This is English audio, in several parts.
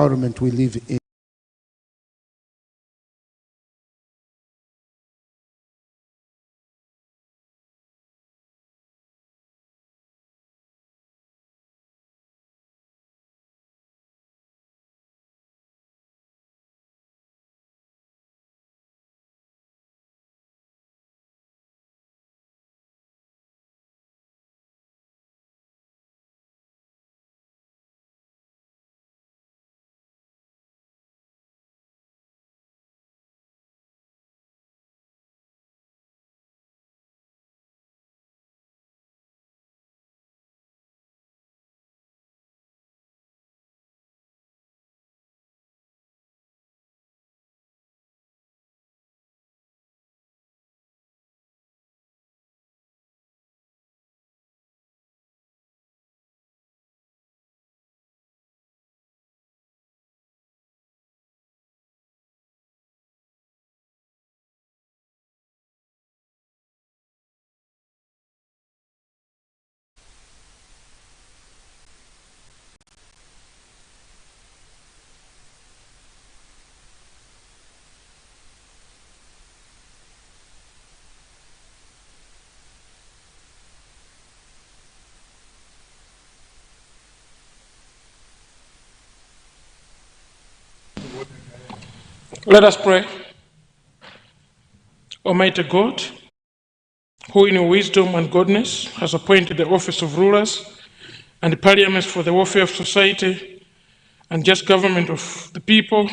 environment we live in. Let us pray. Almighty God, who in your wisdom and goodness has appointed the office of rulers and the parliaments for the welfare of society and just government of the people,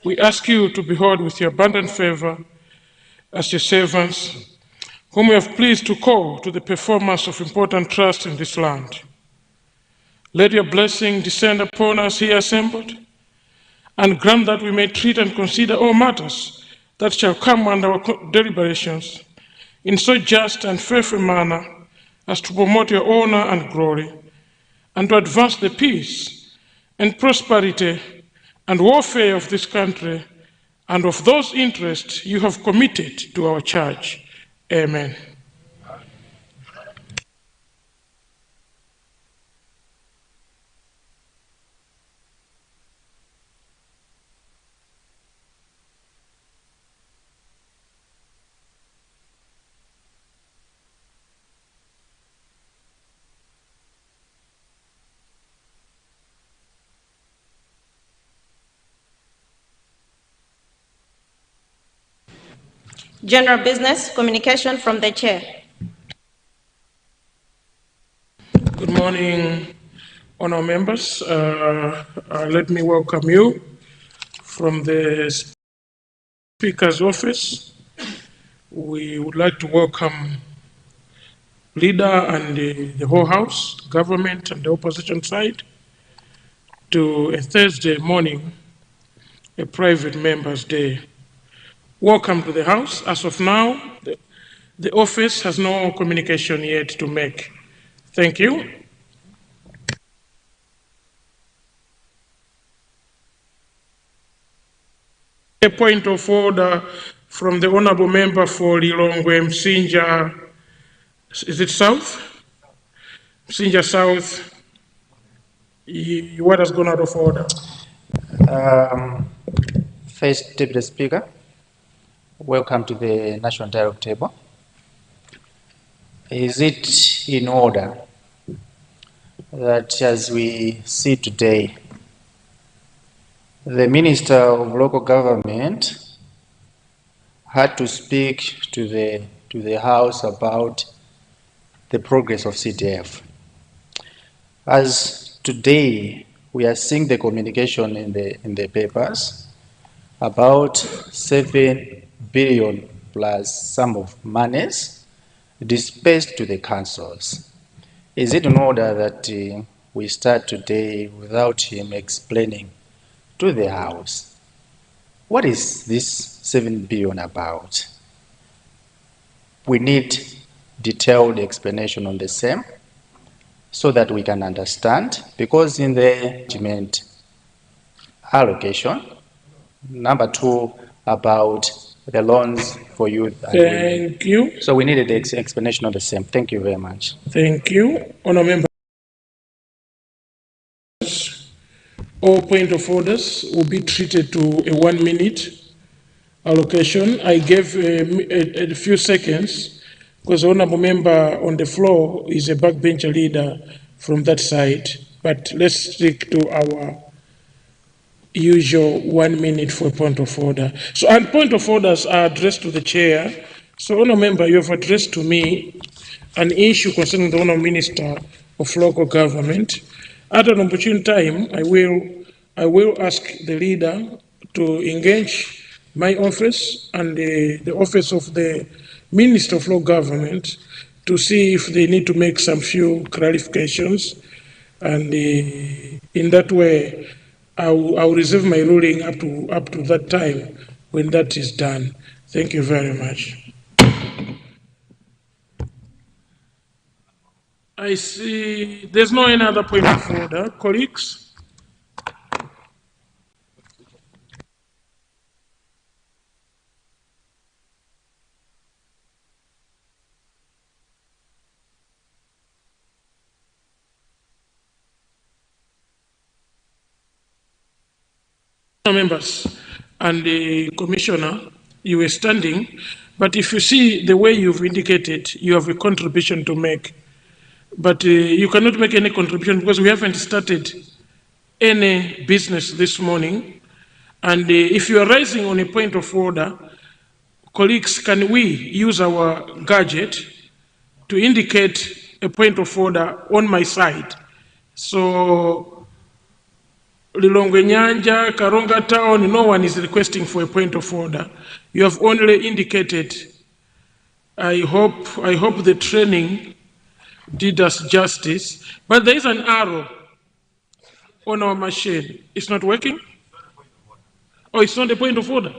we ask you to behold with your abundant favor as your servants, whom you have pleased to call to the performance of important trust in this land. Let your blessing descend upon us here assembled, and grant that we may treat and consider all matters that shall come under our deliberations in so just and faithful manner as to promote your honor and glory, and to advance the peace and prosperity and welfare of this country and of those interests you have committed to our church. Amen. General business, communication from the chair. Good morning, honor members. Let me welcome you from the Speaker's office. We would like to welcome leader and the whole House, government and the opposition side to a Thursday morning, a private members' day. Welcome to the House. As of now, the office has no communication yet to make. Thank you. A point of order from the honorable member for Lilongwe Msinja, is it South? Msinja South, what has gone out of order? First Deputy Speaker, welcome to the National Dialogue Table. Is it in order that as we see today, the Minister of Local Government had to speak to the House about the progress of CDF? As today we are seeing the communication in the papers about 7 billion plus sum of monies dispersed to the councils. Is it in order that we start today without him explaining to the House what is this 7 billion about? We need detailed explanation on the same so that we can understand, because in the management allocation, number 2 about the loans for youth. Thank you. So we needed the explanation on the same. Thank you very much. Thank you. Honour members, all point of orders will be treated to a 1 minute allocation. I gave a few seconds because the honorable member on the floor is a backbencher leader from that side. But let's stick to our usual 1 minute for a point of order. So, and point of orders are addressed to the chair. So, honorable member, you have addressed to me an issue concerning the honorable minister of local government. At an opportune time, I will ask the leader to engage my office and the office of the Minister of Local Government to see if they need to make some few clarifications. And in that way, I'll reserve my ruling up to that time when that is done. Thank you very much. I see there's no any other point of order. Colleagues? Members and the commissioner, you were standing, but if you see the way you've indicated, you have a contribution to make. But you cannot make any contribution because we haven't started any business this morning. And if you are rising on a point of order, colleagues, can we use our gadget to indicate a point of order on my side? So, Lilongwe Nyanja, Karonga Town, no one is requesting for a point of order. You have only indicated. I hope the training did us justice, but there is an arrow on our machine. It's not working? Oh, it's not a point of order.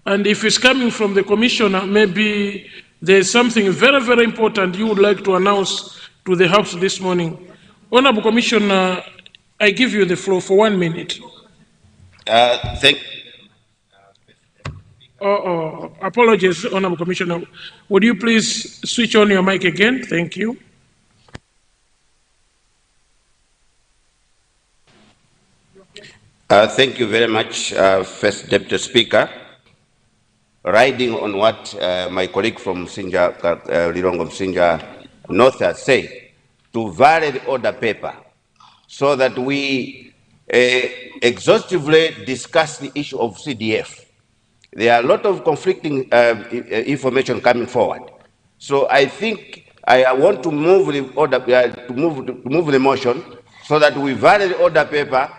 And if it's coming from the commissioner, maybe there's something very, very important you would like to announce to the House this morning. Honorable Commissioner, I give you the floor for 1 minute. Apologies, Honorable Commissioner. Would you please switch on your mic again? Thank you. Thank you very much, First Deputy Speaker. Riding on what my colleague from Sinja, Lilongwe Sinja North has said, to vary the order paper so that we exhaustively discuss the issue of CDF. There are a lot of conflicting information coming forward. So I think I want to move the order, to move the motion so that we vary the order paper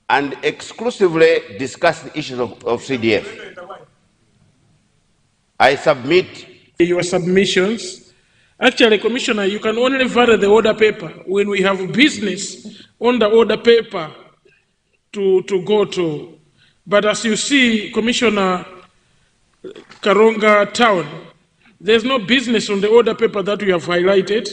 and exclusively discuss the issues of CDF. I submit your submissions. Actually, Commissioner, you can only vary the order paper when we have business on the order paper to go to. But as you see, Commissioner Karonga Town, there's no business on the order paper that we have highlighted.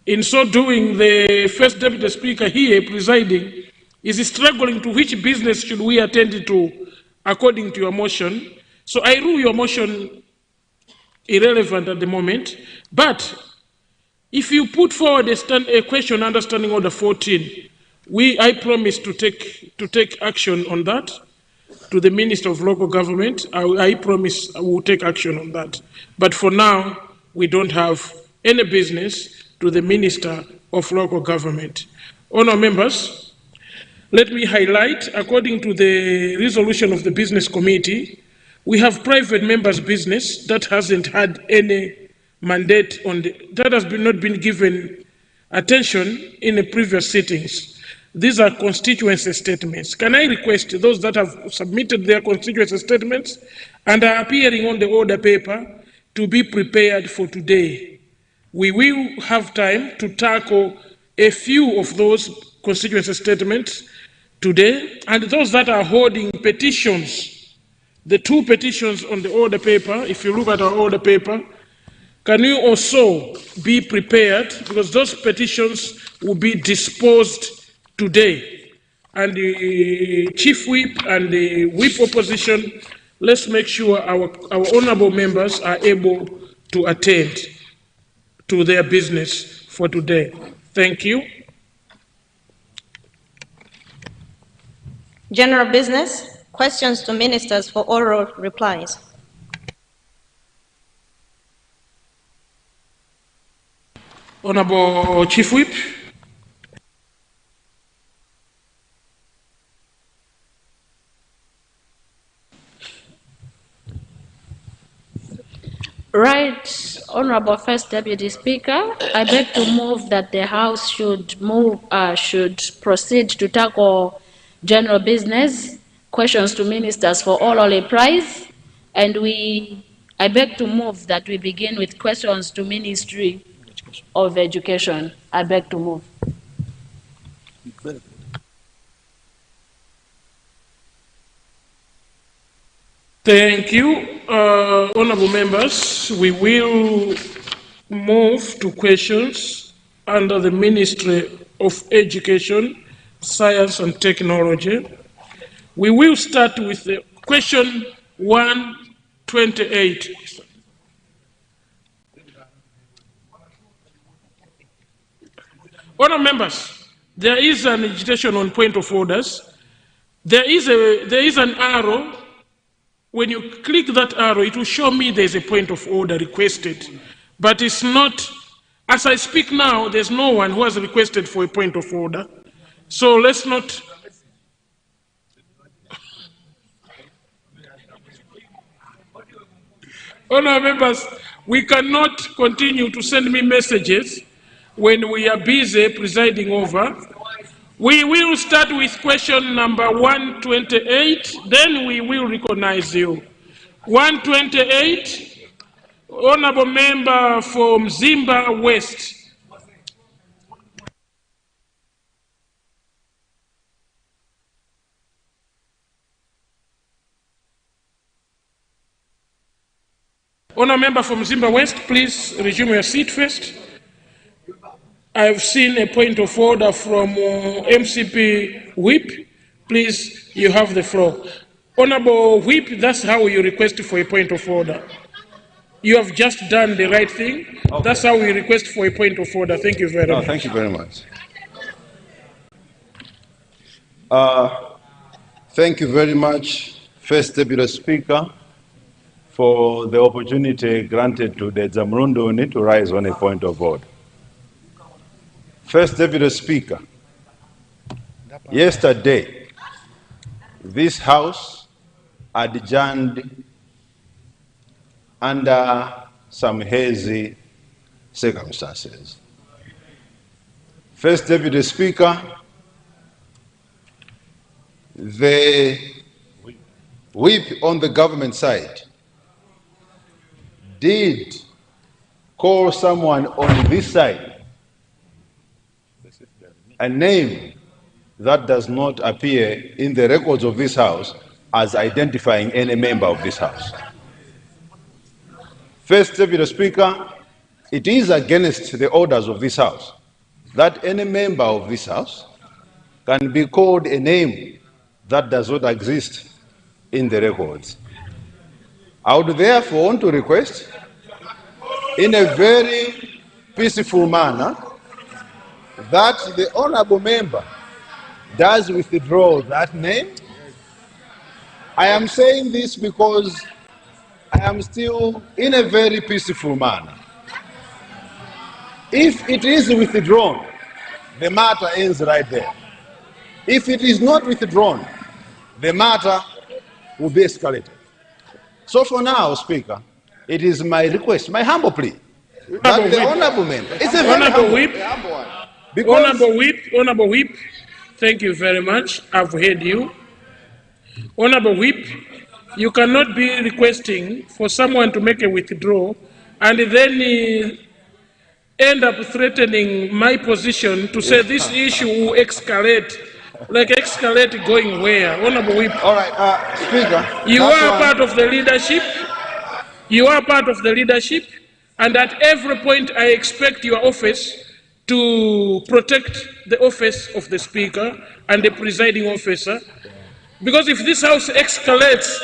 In so doing, the First Deputy Speaker here presiding is struggling to which business should we attend to according to your motion. So I rule your motion irrelevant at the moment, but if you put forward a question under Standing Order 14, I promise to take action on that to the Minister of Local Government. I promise I will take action on that. But for now, we don't have any business to the Minister of Local Government. Honourable members, let me highlight, according to the resolution of the Business Committee, we have private members' business that hasn't had any mandate that has not been given attention in the previous sittings. These are constituency statements. Can I request those that have submitted their constituency statements and are appearing on the order paper to be prepared for today? We will have time to tackle a few of those constituency statements today, and those that are holding petitions, the 2 petitions on the order paper, if you look at our order paper, can you also be prepared, because those petitions will be disposed today. And the Chief Whip and the Whip Opposition, let's make sure our honorable members are able to attend to their business for today. Thank you. General business, questions to ministers for oral replies. Honorable Chief Whip. Right, Honorable First Deputy Speaker, I beg to move that the House should proceed to tackle general business, questions to ministers for oral replies, and I beg to move that we begin with questions to Ministry of Education. I beg to move. Thank you. Honorable members, we will move to questions under the Ministry of Education, Science and Technology. We will start with question 128. Honorable members, there is an agitation on point of orders. There is an arrow. When you click that arrow, it will show me there's a point of order requested. But it's not, as I speak now, there's no one who has requested for a point of order. So let's not. Honourable members, we cannot continue to send me messages when we are busy presiding over. We will start with question number 128, then we will recognize you. 128, Honorable Member for Mzimba West. Honorable Member from Mzimba West, please resume your seat first. I've seen a point of order from MCP Whip. Please, you have the floor. Honorable Whip, that's how you request for a point of order. You have just done the right thing. Okay. That's how we request for a point of order. Thank you very much. Thank you very much. Thank you very much, First Deputy Speaker, for the opportunity granted to the Zamrunduni to rise on a point of order. First Deputy Speaker, yesterday, this House adjourned under some hazy circumstances. First Deputy Speaker, the whip on the government side did call someone on this side a name that does not appear in the records of this House as identifying any member of this House. First Deputy Speaker, it is against the orders of this House that any member of this House can be called a name that does not exist in the records. I would therefore want to request, in a very peaceful manner, that the honorable member does withdraw that name. I am saying this because I am still in a very peaceful manner. If it is withdrawn, the matter ends right there. If it is not withdrawn, the matter will be escalated. So for now, Speaker, it is my request, my humble plea, that the honorable member, it's a very humble one. Honorable Whip, thank you very much. I've heard you. Honorable Whip, you cannot be requesting for someone to make a withdrawal and then end up threatening my position to say this issue will escalate. Like escalate going where? Honorable Whip. All right, Speaker. You are part of the leadership. You are part of the leadership. And at every point, I expect your office to protect the office of the Speaker and the presiding officer. Because if this House escalates,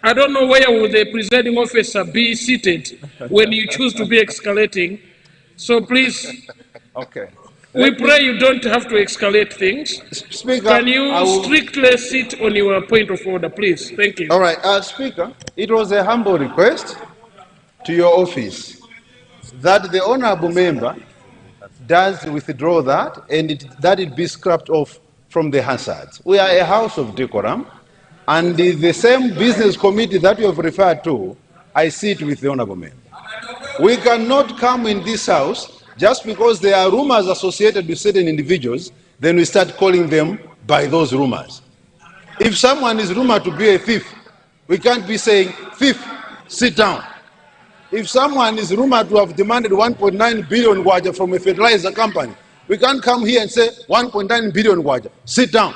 I don't know where will the presiding officer be seated when you choose to be escalating. So please. Okay. We pray you don't have to escalate things. Speaker, Can you I will- strictly sit on your point of order, please? Thank you. All right, Speaker, it was a humble request to your office that the honorable member does withdraw that and that it be scrapped off from the Hansards. We are a house of decorum, and the same business committee that you have referred to, I sit with the honorable member. We cannot come in this house just because there are rumors associated with certain individuals, then we start calling them by those rumors. If someone is rumored to be a thief, we can't be saying, thief, sit down. If someone is rumored to have demanded 1.9 billion waja from a fertilizer company, we can't come here and say 1.9 billion waja, sit down.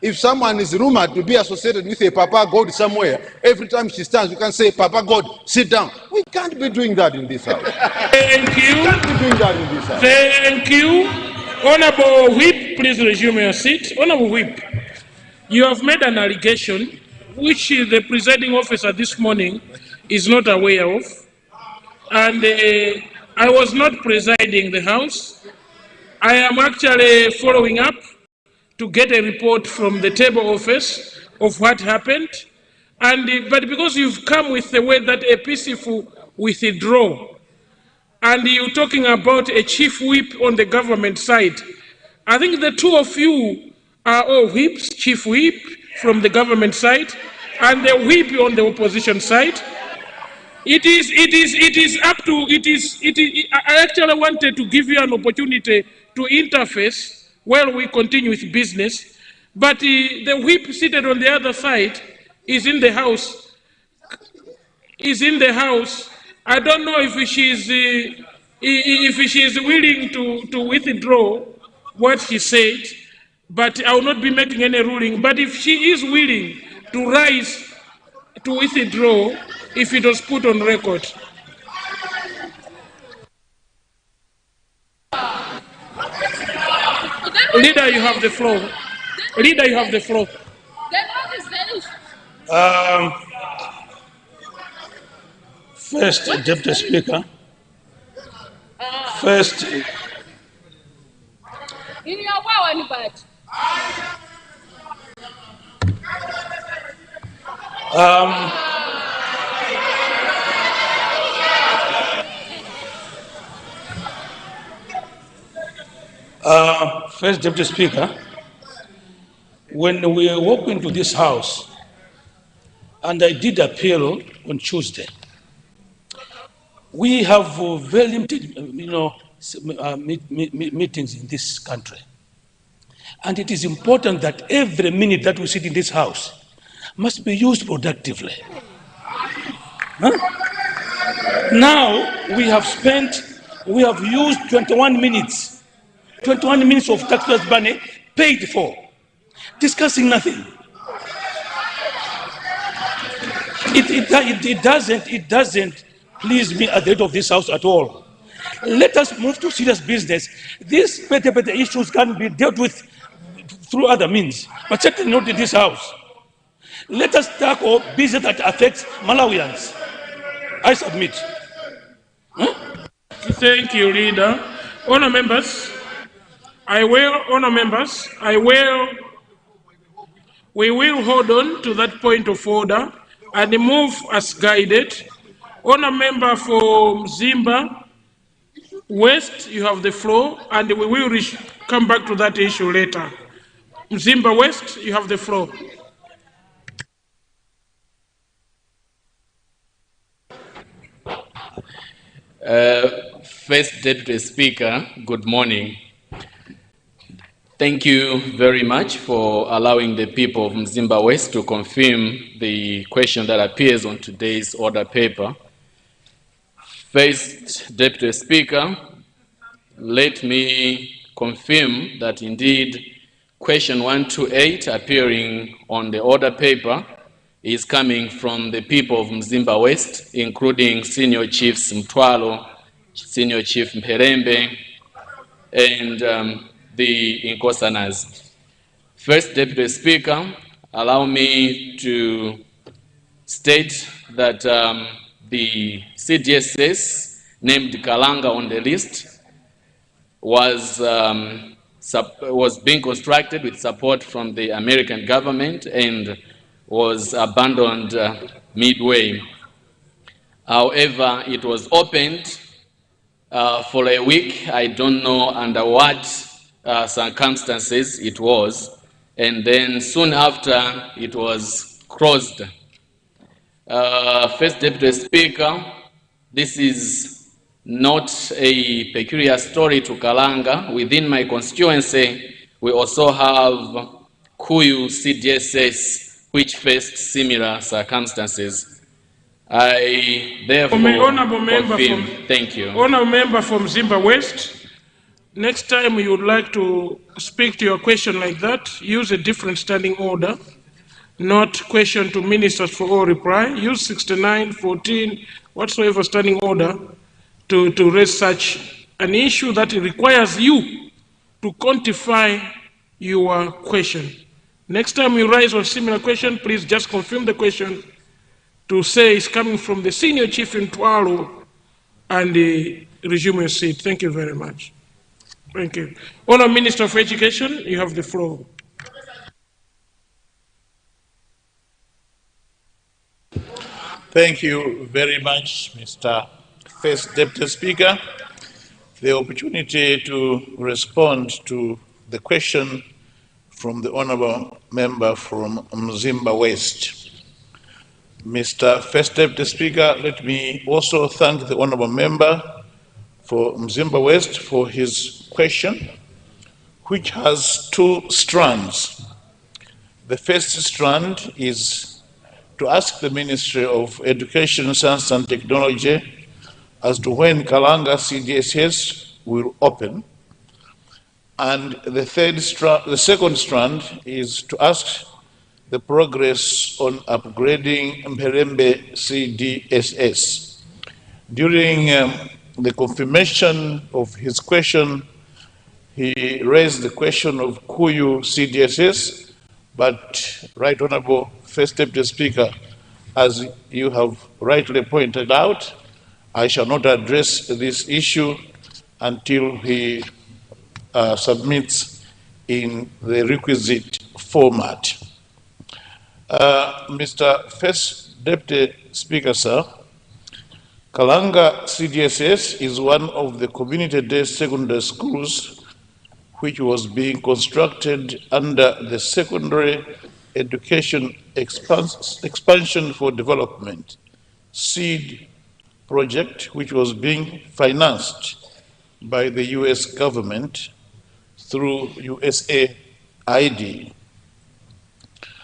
If someone is rumored to be associated with a Papa God somewhere, every time she stands, we can say, Papa God, sit down. We can't be doing that in this house. Thank you. We can't be doing that in this house. Thank you. Honorable Whip, please resume your seat. Honorable Whip, you have made an allegation which the presiding officer this morning is not aware of. And I was not presiding the House. I am actually following up to get a report from the table office of what happened. And but because you've come with the way that a peaceful withdrawal, and you're talking about a chief whip on the government side, I think the two of you are all whips, chief whip from the government side, and the whip on the opposition side. It is up to, I actually wanted to give you an opportunity to interface while we continue with business, but the whip seated on the other side is in the house. I don't know if she is willing to withdraw what she said, but I will not be making any ruling. But if she is willing to rise to withdraw, if it was put on record. Leader, you have the floor. Leader, you have the floor. First, Deputy Speaker. First. First, Deputy Speaker, when we walked into this house, and I did appeal on Tuesday, we have very limited, meetings in this country. And it is important that every minute that we sit in this house must be used productively. Now, we have used 21 minutes of taxpayers' money paid for, discussing nothing. It doesn't please me at the head of this house at all. Let us move to serious business. These petty issues can be dealt with through other means, but certainly not in this house. Let us tackle business that affects Malawians. I submit. Thank you, Leader. Honour members, we will hold on to that point of order and move as guided. Honour member for Mzimba West, you have the floor, and we will come back to that issue later. Mzimba West, you have the floor. First Deputy Speaker, good morning. Thank you very much for allowing the people of Mzimba West to confirm the question that appears on today's order paper. First Deputy Speaker, let me confirm that indeed question 128 appearing on the order paper is coming from the people of Mzimba West, including Senior Chiefs Mtwalo, Senior Chief Mperembe, and the Inkosanas. First Deputy Speaker, allow me to state that the CDSS named Kalanga on the list was was being constructed with support from the American government and was abandoned midway. However, it was opened for a week. I don't know under what circumstances it was, and then soon after it was closed. First Deputy Speaker, this is not a peculiar story to Kalanga. Within my constituency, we also have Kuyu CDSS, which faced similar circumstances. I therefore Honorable member confirm. from, Thank you. Honorable member from Zimba West, next time you would like to speak to your question like that, use a different standing order, not question to ministers for all reply. Use 69, 14, whatsoever standing order to raise such an issue that requires you to quantify your question. Next time you rise on similar question, please just confirm the question to say it's coming from the senior chief in Twalo and resume your seat. Thank you very much. Thank you. Honourable Minister for Education, you have the floor. Thank you very much, Mr. First Deputy Speaker. The opportunity to respond to the question from the Honourable Member from Mzimba West. Mr. First Deputy Speaker, let me also thank the Honourable Member for Mzimba West for his question, which has two strands. The first strand is to ask the Ministry of Education, Science and Technology as to when Kalanga CDSS will open. And the second strand is to ask the progress on upgrading Mperembe CDSS. During the confirmation of his question, he raised the question of Kuyu CDSS, but Right Honourable First Deputy Speaker, as you have rightly pointed out, I shall not address this issue until he submits in the requisite format. Mr. First Deputy Speaker, sir, Kalanga CDSS is one of the community-day secondary schools which was being constructed under the Secondary Education Expansion for Development, SEED project, which was being financed by the US government through USAID.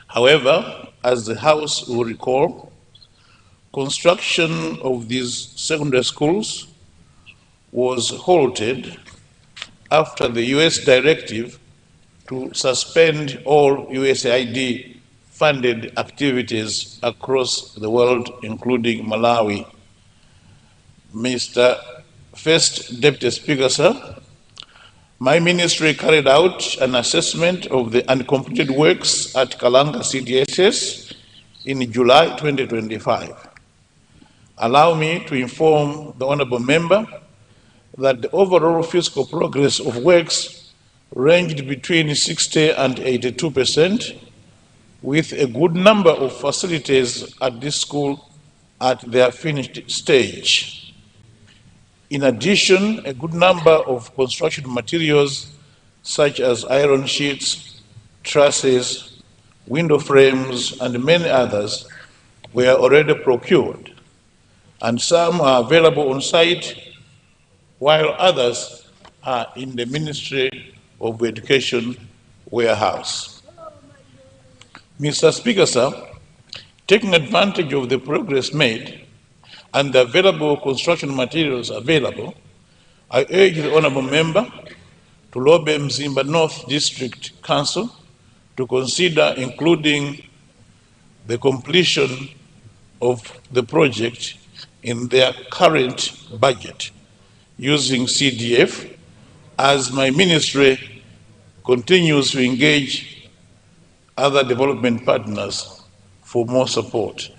However, as the House will recall, construction of these secondary schools was halted after the US directive to suspend all USAID funded activities across the world, including Malawi. Mr. First Deputy Speaker, sir, my ministry carried out an assessment of the uncompleted works at Kalanga CDSS in July 2025. Allow me to inform the Honourable Member that the overall physical progress of works ranged between 60 and 82%, with a good number of facilities at this school at their finished stage. In addition, a good number of construction materials such as iron sheets, trusses, window frames, and many others were already procured, and some are available on site, while others are in the Ministry of Education warehouse. Mr. Speaker, sir, taking advantage of the progress made and the available construction materials available, I urge the Honourable Member to lobby Mzimba North District Council to consider including the completion of the project in their current budget using CDF, as my ministry continues to engage other development partners for more support.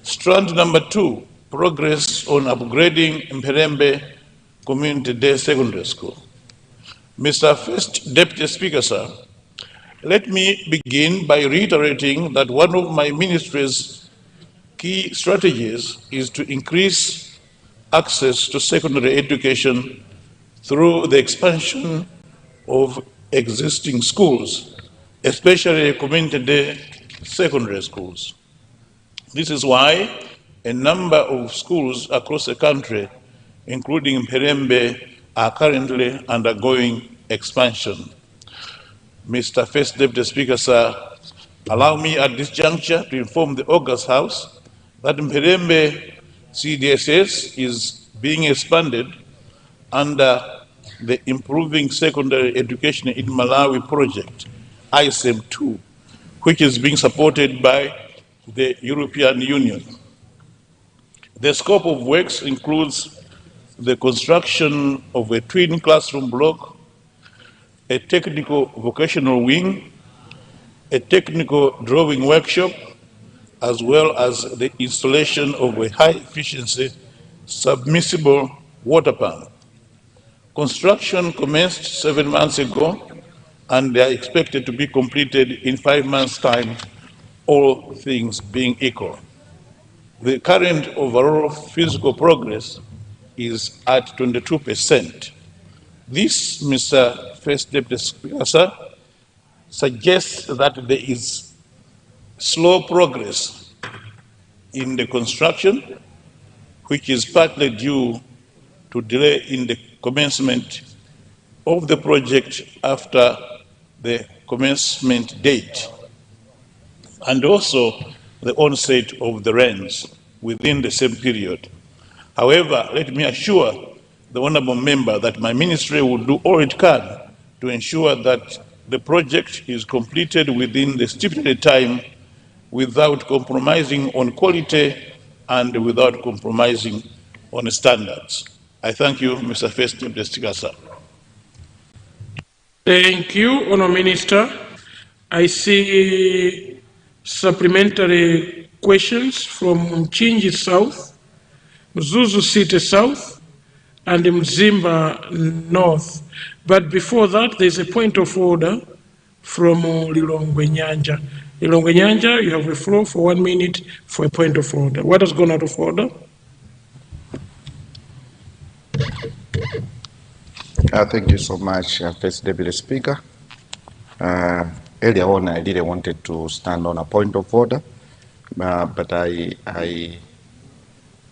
Strand number 2, progress on upgrading Mperembe Community Day Secondary School. Mr. First Deputy Speaker, sir, let me begin by reiterating that one of my ministry's key strategies is to increase access to secondary education through the expansion of existing schools, especially community secondary schools. This is why a number of schools across the country, including Mperembe, are currently undergoing expansion. Mr. First Deputy Speaker, sir, allow me at this juncture to inform the August House that Mperembe CDSS is being expanded under the Improving Secondary Education in Malawi project, ISEM2, which is being supported by the European Union. The scope of works includes the construction of a twin classroom block, a technical vocational wing, a technical drawing workshop, as well as the installation of a high-efficiency submersible water pump. Construction commenced 7 months ago, and they are expected to be completed in 5 months' time, all things being equal. The current overall physical progress is at 22%. This, Mr. First Deputy Speaker, sir, suggests that there is slow progress in the construction, which is partly due to delay in the commencement of the project after the commencement date, and also the onset of the rains within the same period. However, let me assure the honourable member that my ministry will do all it can to ensure that the project is completed within the stipulated time without compromising on quality and without compromising on standards. I thank you, Mr. First Deputy Speaker, sir. Thank you, Honourable Minister. I see supplementary questions from Mchinji South, Mzuzu City South, and Mzimba North. But before that, there's a point of order from Lilongwe Nyanja. Lilongwe Nyanja, you have the floor for 1 minute for a point of order. What has gone out of order? Thank you so much, First Deputy Speaker. Earlier on, I didn't wanted to stand on a point of order, but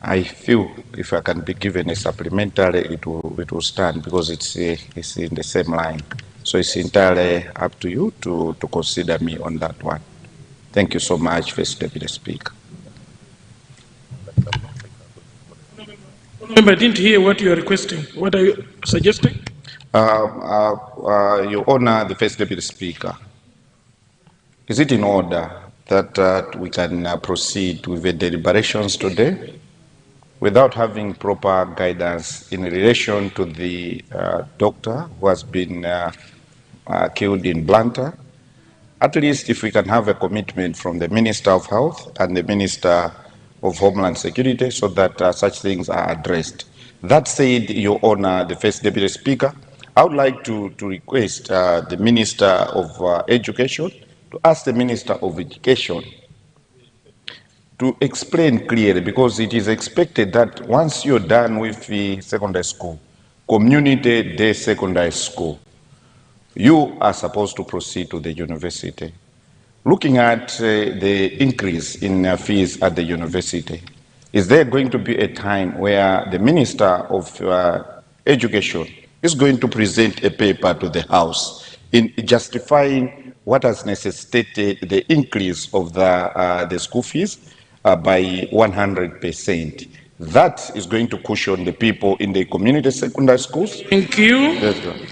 I feel if I can be given a supplementary, it will stand because it's in the same line. So it's entirely up to you to consider me on that one. Thank you so much, First Deputy Speaker. Remember, I didn't hear what you are requesting. What are you suggesting? Your Honor, the First Deputy Speaker, is it in order that we can proceed with the deliberations today without having proper guidance in relation to the doctor who has been killed in Blantyre? At least if we can have a commitment from the Minister of Health and the Minister of Homeland Security so that such things are addressed. That said, Your Honor, the First Deputy Speaker, I would like to request the Minister of Education to ask the Minister of Education to explain clearly, because it is expected that once you're done with the secondary school, community day secondary school, you are supposed to proceed to the university. Looking at the increase in fees at the university, is there going to be a time where the Minister of Education is going to present a paper to the House in justifying what has necessitated the increase of the school fees by 100%? That is going to cushion the people in the community secondary schools. Thank you.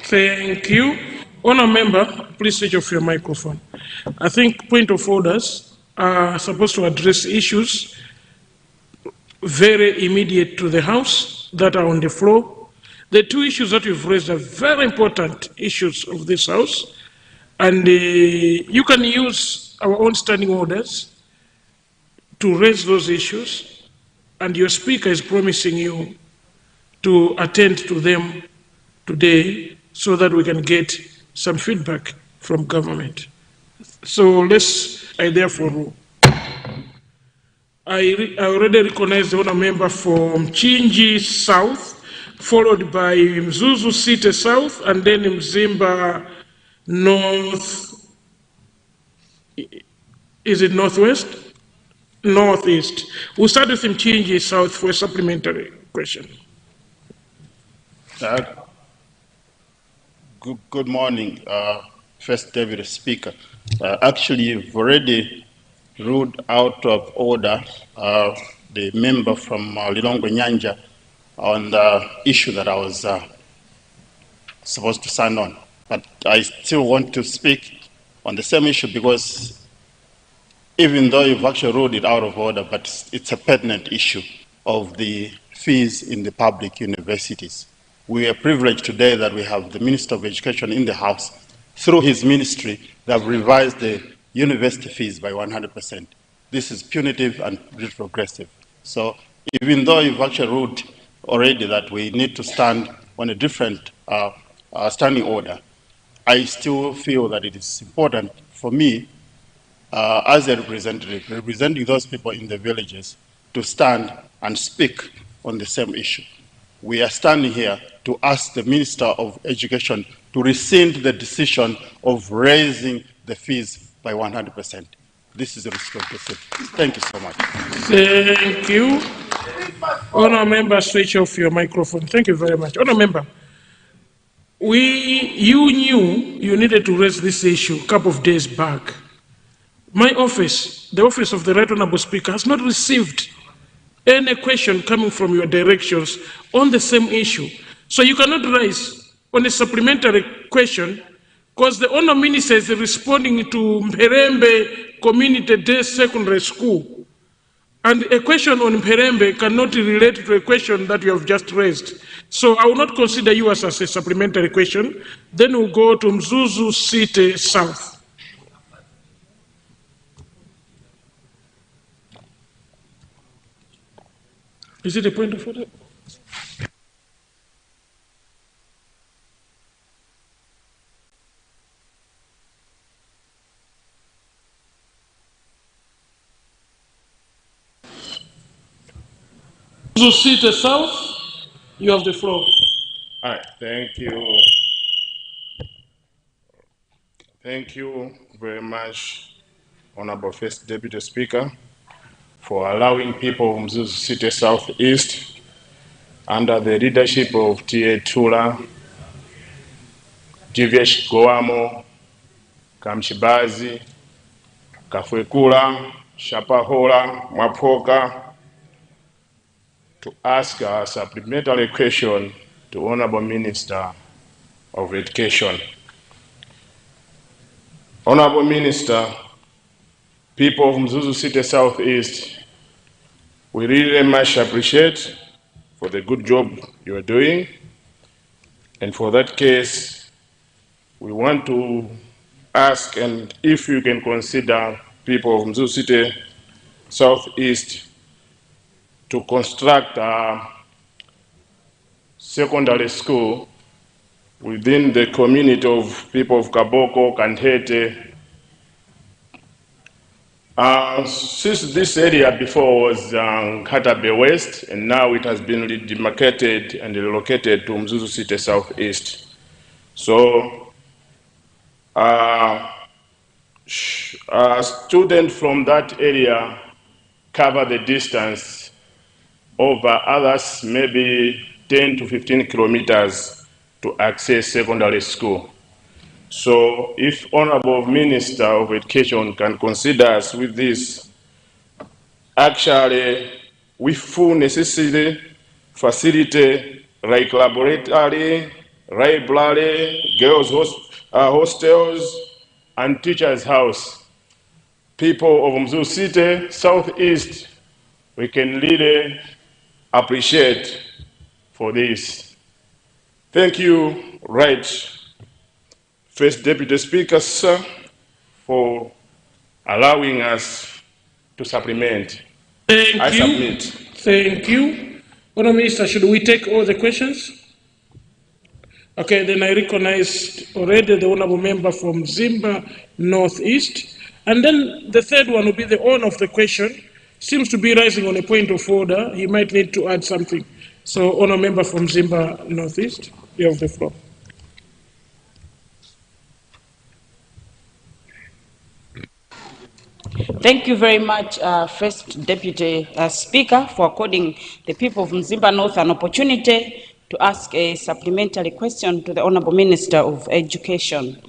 Thank you. Honourable member, please switch off your microphone. I think point of orders are supposed to address issues very immediate to the House that are on the floor. The two issues that you've raised are very important issues of this House, and you can use our own standing orders to raise those issues, and your Speaker is promising you to attend to them today, so that we can get some feedback from government. So I therefore rule. I already recognize the honour member for Mchinji South, followed by Mzuzu City South, and then Mzimba North. Is it Northwest? Northeast. We'll start with Mchinji South for a supplementary question. Good morning, First Deputy Speaker. Actually, you've already ruled out of order the member from Lilongwe Nyanja on the issue that I was supposed to stand on. But I still want to speak on the same issue because even though you've actually ruled it out of order, but it's a pertinent issue of the fees in the public universities. We are privileged today that we have the Minister of Education in the House. Through his ministry, they have revised the university fees by 100%. This is punitive and retrogressive. So even though you've actually ruled already that we need to stand on a different standing order, I still feel that it is important for me as a representative, representing those people in the villages, to stand and speak on the same issue. We are standing here to ask the Minister of Education to rescind the decision of raising the fees by 100%. This is a retrogressive. Thank you so much. Thank you. Honour member, switch off your microphone. Thank you very much. Honour member, you knew you needed to raise this issue a couple of days back. My office, the office of the Right Honourable Speaker, has not received any question coming from your directions on the same issue. So you cannot raise on a supplementary question because the Honour Minister is responding to Mperembe Community Day Secondary School. And a question on Mperembe cannot relate to a question that you have just raised. So I will not consider yours as a supplementary question. Then we'll go to Mzuzu City South. Is it a point of order? To see the South, you have the floor. All right, thank you. Thank you very much, Honorable First Deputy Speaker, for allowing people of Mzuzu City Southeast, under the leadership of T.A. Tula, Jivesh Goamo, Kamshibazi, Kafwekula, Shapahola, Mwapoka, to ask a supplementary question to Honorable Minister of Education. Honorable Minister, people of Mzuzu City Southeast, we really much appreciate for the good job you are doing. And for that case, we want to ask, and if you can consider people of Mzuzu City Southeast to construct a secondary school within the community of people of Kaboko, Kanhete. Since this area before was Katabe West, and now it has been demarcated and relocated to Mzuzu City Southeast. So, students from that area cover the distance over others, maybe 10 to 15 kilometers to access secondary school. So if Honorable Minister of Education can consider us with this, actually with full necessary facility like laboratory, library, girls' hostels, and teachers' house, people of Mzuzu City Southeast, we can really appreciate for this. Thank you, right, First Deputy Speaker, sir, for allowing us to supplement. Thank you. Thank you. Honourable Minister, should we take all the questions? Okay, then I recognized already the honorable member from Zimba Northeast. And then the third one will be the owner of the question. Seems to be rising on a point of order. He might need to add something. So, honorable member from Zimba Northeast, you have the floor. Thank you very much, First Deputy Speaker, for according the people of Mzimba North an opportunity to ask a supplementary question to the Honorable Minister of Education.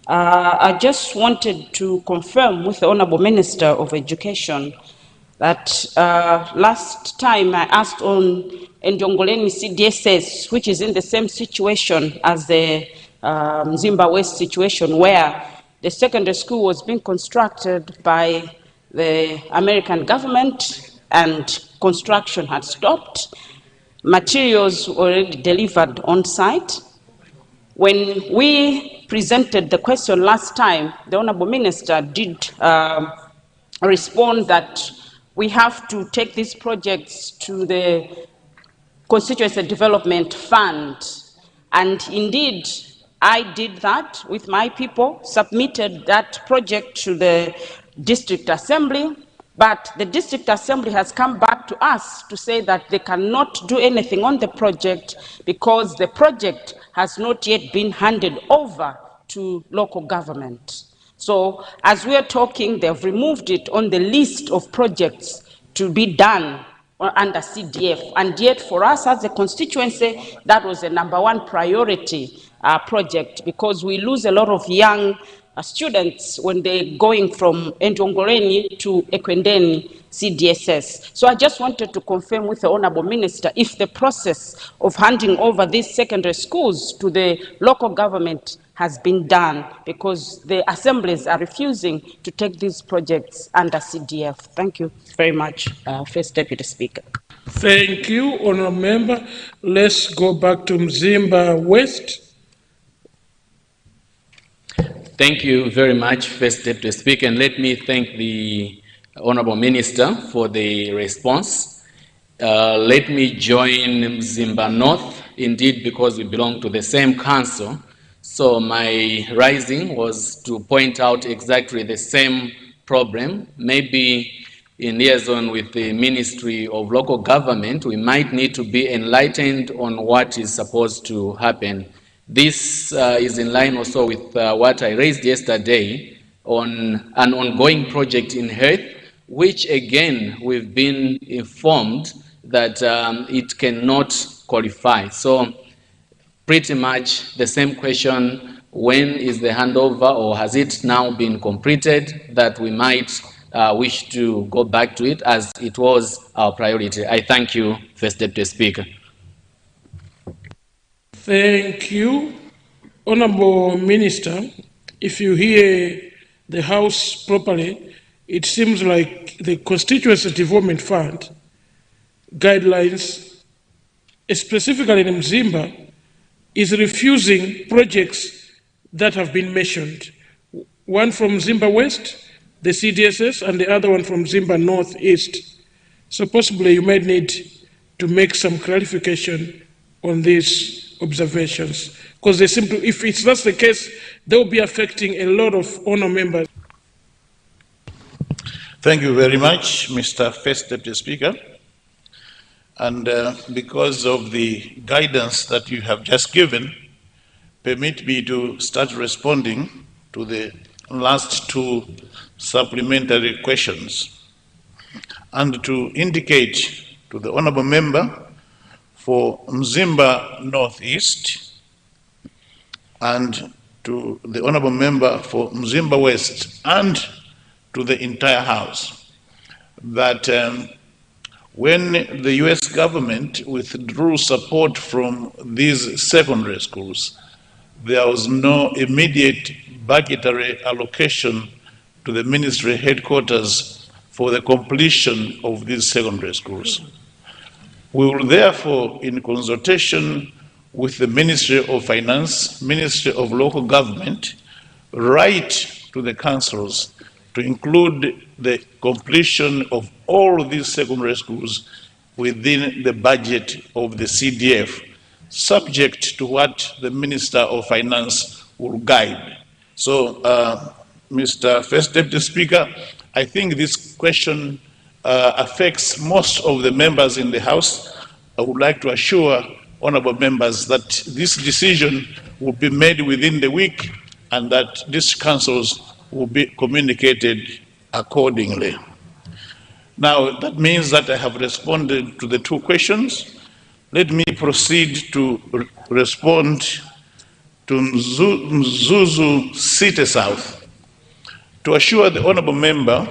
I just wanted to confirm with the Honorable Minister of Education that last time I asked on Njongoleni CDSS, which is in the same situation as the Mzimba West situation, where the secondary school was being constructed by the American government and construction had stopped. Materials were already delivered on site. When we presented the question last time, the Honorable Minister did respond that we have to take these projects to the Constituency Development Fund. And indeed, I did that with my people, submitted that project to the District Assembly, but the District Assembly has come back to us to say that they cannot do anything on the project because the project has not yet been handed over to local government. So as we are talking, they've removed it on the list of projects to be done under CDF, and yet for us as a constituency, that was the #1 priority project, because we lose a lot of young students when they're going from Njongoleni to Ekwendeni CDSS. So I just wanted to confirm with the Honorable Minister if the process of handing over these secondary schools to the local government has been done, because the assemblies are refusing to take these projects under CDF. Thank you very much, First Deputy Speaker. Thank you, honorable member. Let's go back to Mzimba West. Thank you very much, First Deputy Speaker, and let me thank the Honorable Minister for the response. Let me join Mzimba North, indeed, because we belong to the same council. So my rising was to point out exactly the same problem. Maybe in liaison with the Ministry of Local Government, we might need to be enlightened on what is supposed to happen. This is in line also with what I raised yesterday on an ongoing project in Hearth, which again we've been informed that it cannot qualify. So pretty much the same question: when is the handover, or has it now been completed, that we might wish to go back to it as it was our priority. I thank you, First Deputy Speaker. Thank you. Honorable Minister, if you hear the House properly, it seems like the Constituency Development Fund guidelines, specifically in Mzimba, is refusing projects that have been mentioned. One from Mzimba West, the CDSS, and the other one from Mzimba Northeast. So possibly you might need to make some clarification on these observations, because they seem to, if that's the case, they will be affecting a lot of honor members. Thank you very much, Mr. First Deputy Speaker. And because of the guidance that you have just given, permit me to start responding to the last two supplementary questions, and to indicate to the honorable member for Mzimba Northeast and to the honorable member for Mzimba West and to the entire House that when the US government withdrew support from these secondary schools, there was no immediate budgetary allocation to the ministry headquarters for the completion of these secondary schools. We will therefore, in consultation with the Ministry of Finance, Ministry of Local Government, write to the councils to include the completion of all these secondary schools within the budget of the CDF, subject to what the Minister of Finance will guide. So, Mr. First Deputy Speaker, I think this question affects most of the members in the House. I would like to assure honorable members that this decision will be made within the week and that these councils will be communicated accordingly. Now, that means that I have responded to the two questions. Let me proceed to respond to Mzuzu City South. To assure the honorable member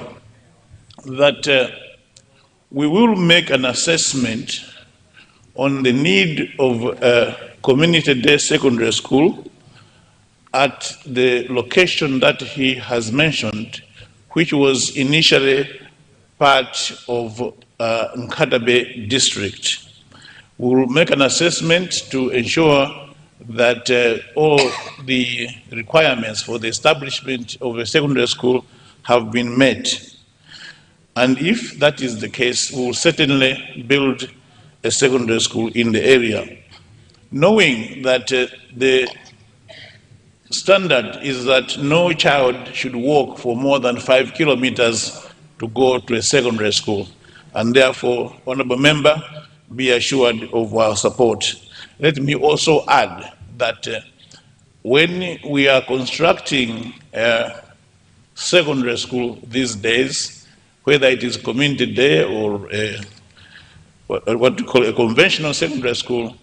that we will make an assessment on the need of a community day secondary school at the location that he has mentioned, which was initially part of Nkatabe district. We will make an assessment to ensure that all the requirements for the establishment of a secondary school have been met. And if that is the case, we will certainly build a secondary school in the area, knowing that the standard is that no child should walk for more than 5 kilometers to go to a secondary school. And therefore, honorable member, be assured of our support. Let me also add that when we are constructing a secondary school these days, whether it is community day or what you call a conventional secondary school,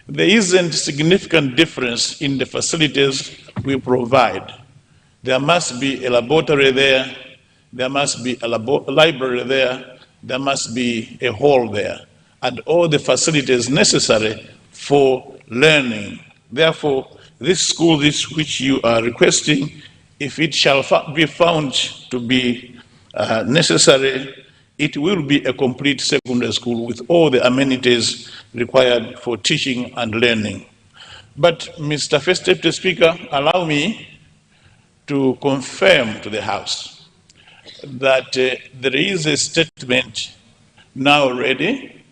there isn't significant difference in the facilities we provide. There must be a laboratory there, there must be a library there, there must be a hall there, and all the facilities necessary for learning. Therefore, this school which you are requesting, if it shall be found to be necessary, it will be a complete secondary school with all the amenities required for teaching and learning. But, Mr. First Deputy Speaker, allow me to confirm to the House that there is a statement now ready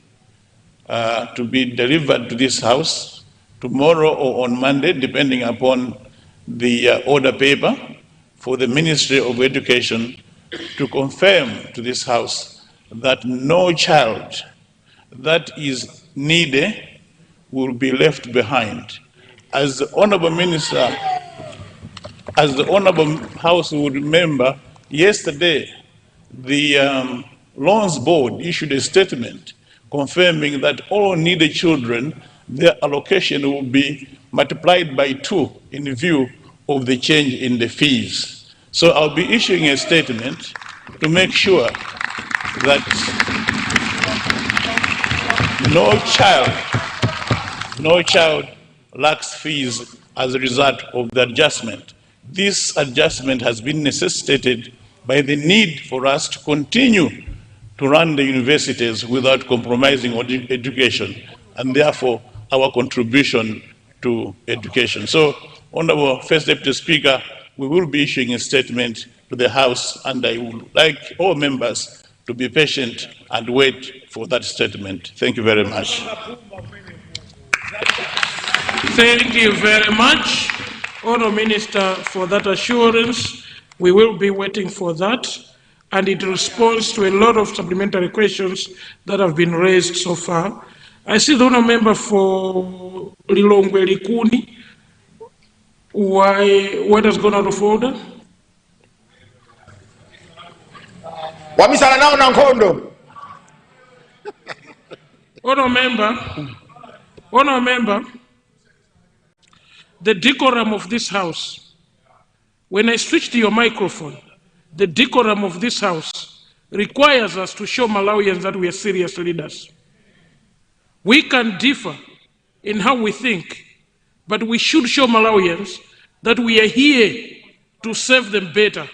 to be delivered to this House tomorrow or on Monday, depending upon the order paper for the Ministry of Education, to confirm to this House that no child that is needy will be left behind. As the Honorable Minister, as the Honorable House would remember, yesterday the Loans Board issued a statement confirming that all needy children, their allocation will be multiplied by 2 in view of the change in the fees. So I'll be issuing a statement to make sure that no child lacks fees as a result of the adjustment. This adjustment has been necessitated by the need for us to continue to run the universities without compromising on education, and therefore our contribution to education. So, Honorable First Deputy Speaker, we will be issuing a statement to the House, and I would like all members to be patient and wait for that statement. Thank you very much. Thank you very much, Honourable Minister, for that assurance. We will be waiting for that, and it responds to a lot of supplementary questions that have been raised so far. I see the Honourable Member for Lilongwe Likuni. What has gone out of order? Wamisala nao na nkondo. Honourable Member, the decorum of this House, when I switch to your microphone, the decorum of this House requires us to show Malawians that we are serious leaders. We can differ in how we think, but we should show Malawians that we are here to serve them better.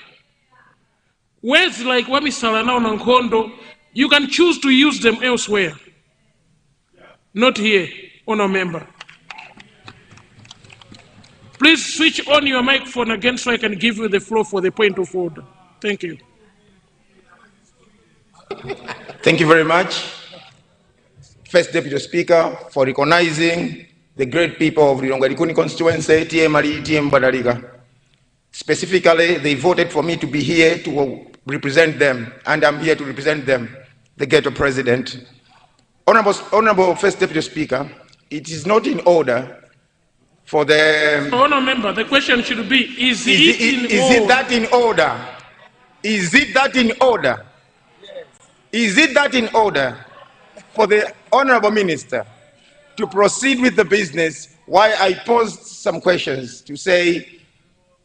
Words like Wamisala nao na nkondo, you can choose to use them elsewhere. Not here, Honourable Member. Please switch on your microphone again so I can give you the floor for the point of order. Thank you. Thank you very much. First Deputy Speaker, for recognizing the great people of Lilongwe constituency, TM Ali, TM Badalika. Specifically, they voted for me to be here to represent them, and I'm here to represent them, the Ghetto President. Honorable First Deputy Speaker, it is not in order for the... Honourable Member, the question should be, is it that in order? Is it that in order? Yes. Is it that in order for the Honourable Minister to proceed with the business while I posed some questions to say,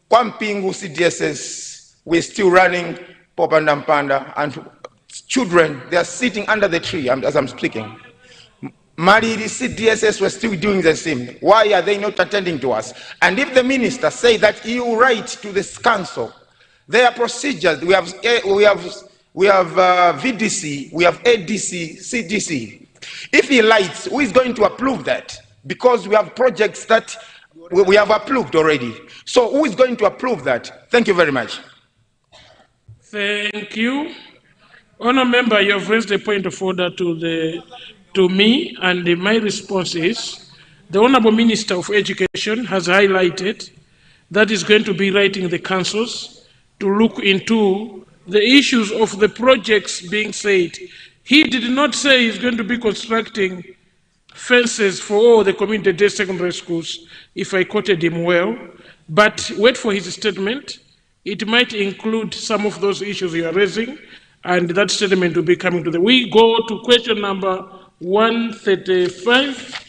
Kwampingu CDSS, we're still running Popanda and children, they are sitting under the tree as I'm speaking. Mariri CDSS were still doing the same. Why are they not attending to us? And if the minister say that he will write to this council, there are procedures. We have VDC, we have ADC, CDC. If he writes, who is going to approve that? Because we have projects that we have approved already. So who is going to approve that? Thank you very much. Thank you. Honourable Member, you have raised a point of order to me, and my response is, the Honourable Minister of Education has highlighted that is going to be writing the councils to look into the issues of the projects being said. He did not say he's going to be constructing fences for all the community-based secondary schools, if I quoted him well, but wait for his statement. It might include some of those issues you are raising, and that statement will be coming to the... We go to question number 135.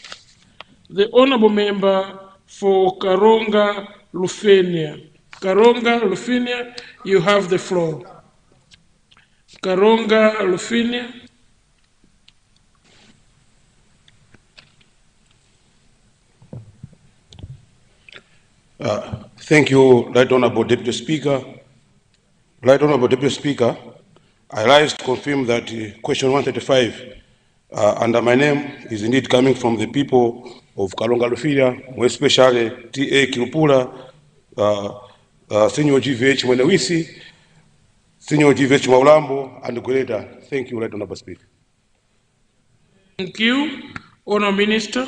The Honourable Member for Karonga Lufenia. Karonga Lufenia, you have the floor. Karonga Lufenia. Thank you, Right Honourable Deputy Speaker. Right Honourable Deputy Speaker, I rise to confirm that question 135 under my name is indeed coming from the people of Karonga Lufenia, more especially T.A. Kilupula, Senior GVH Mwenewisi, Senior GVH Maulambo, and Gureda. Thank you, Right Honourable Speaker. Thank you. Honourable Minister.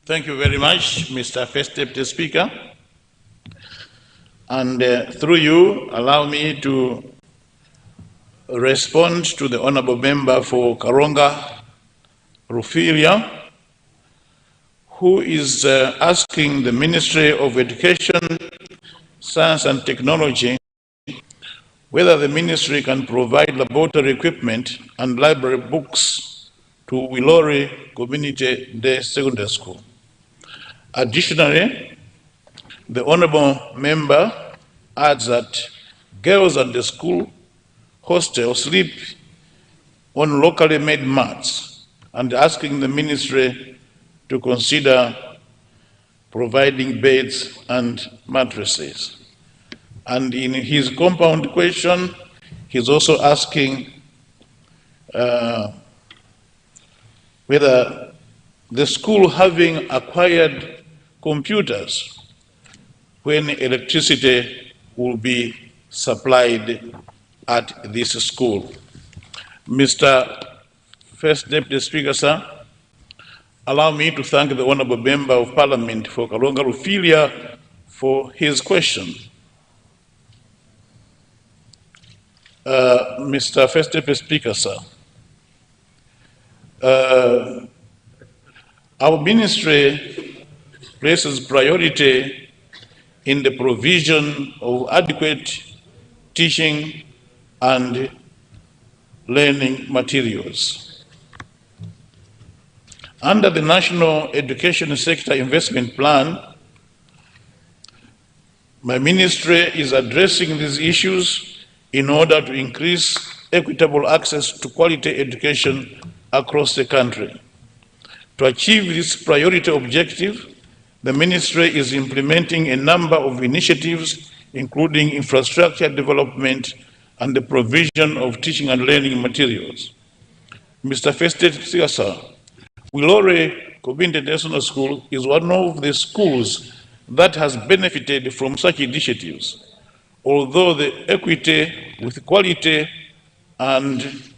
Thank you very much, Mr. First Deputy Speaker. And through you, allow me to respond to the Honourable Member for Karonga Rufilia, who is asking the Ministry of Education, Science and Technology whether the ministry can provide laboratory equipment and library books to Wilori Community Day Secondary School. Additionally, the Honourable Member adds that girls at the school hostel sleep on locally made mats and asking the ministry to consider providing beds and mattresses. And in his compound question, he's also asking whether the school having acquired computers when electricity will be supplied at this school. Mr. First Deputy Speaker, sir, allow me to thank the Honourable Member of Parliament for Karonga Rufilia for his question. Mr. First Deputy Speaker, sir, our ministry places priority in the provision of adequate teaching and learning materials. Under the National Education Sector Investment Plan, my ministry is addressing these issues in order to increase equitable access to quality education across the country. To achieve this priority objective, the ministry is implementing a number of initiatives, including infrastructure development and the provision of teaching and learning materials. Mr. First Deputy Speaker, sir, Wilori Community International School is one of the schools that has benefited from such initiatives. Although the equity with quality and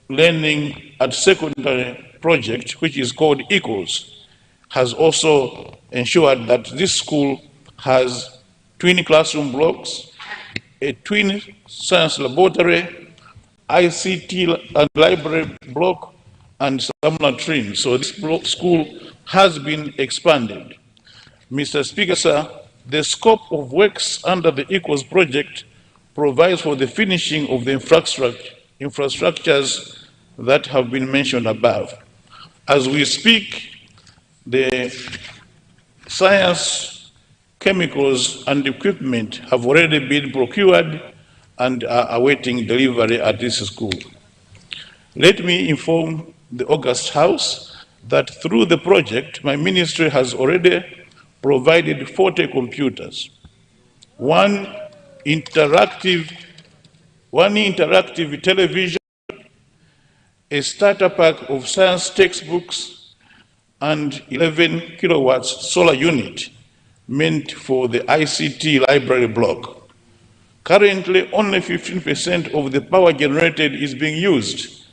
learning at secondary project, which is called EQUALS, has also ensured that this school has twin classroom blocks, a twin science laboratory, ICT and library block, and some latrines. So this school has been expanded. Mr. Speaker, sir, the scope of works under the EQUALS project provides for the finishing of the infrastructures that have been mentioned above. As we speak, the science, chemicals, and equipment have already been procured and are awaiting delivery at this school. Let me inform the August House that through the project, my ministry has already provided 40 computers, one interactive television, a starter pack of science textbooks, and 11 kilowatts solar unit meant for the ICT library block. Currently, only 15% of the power generated is being used.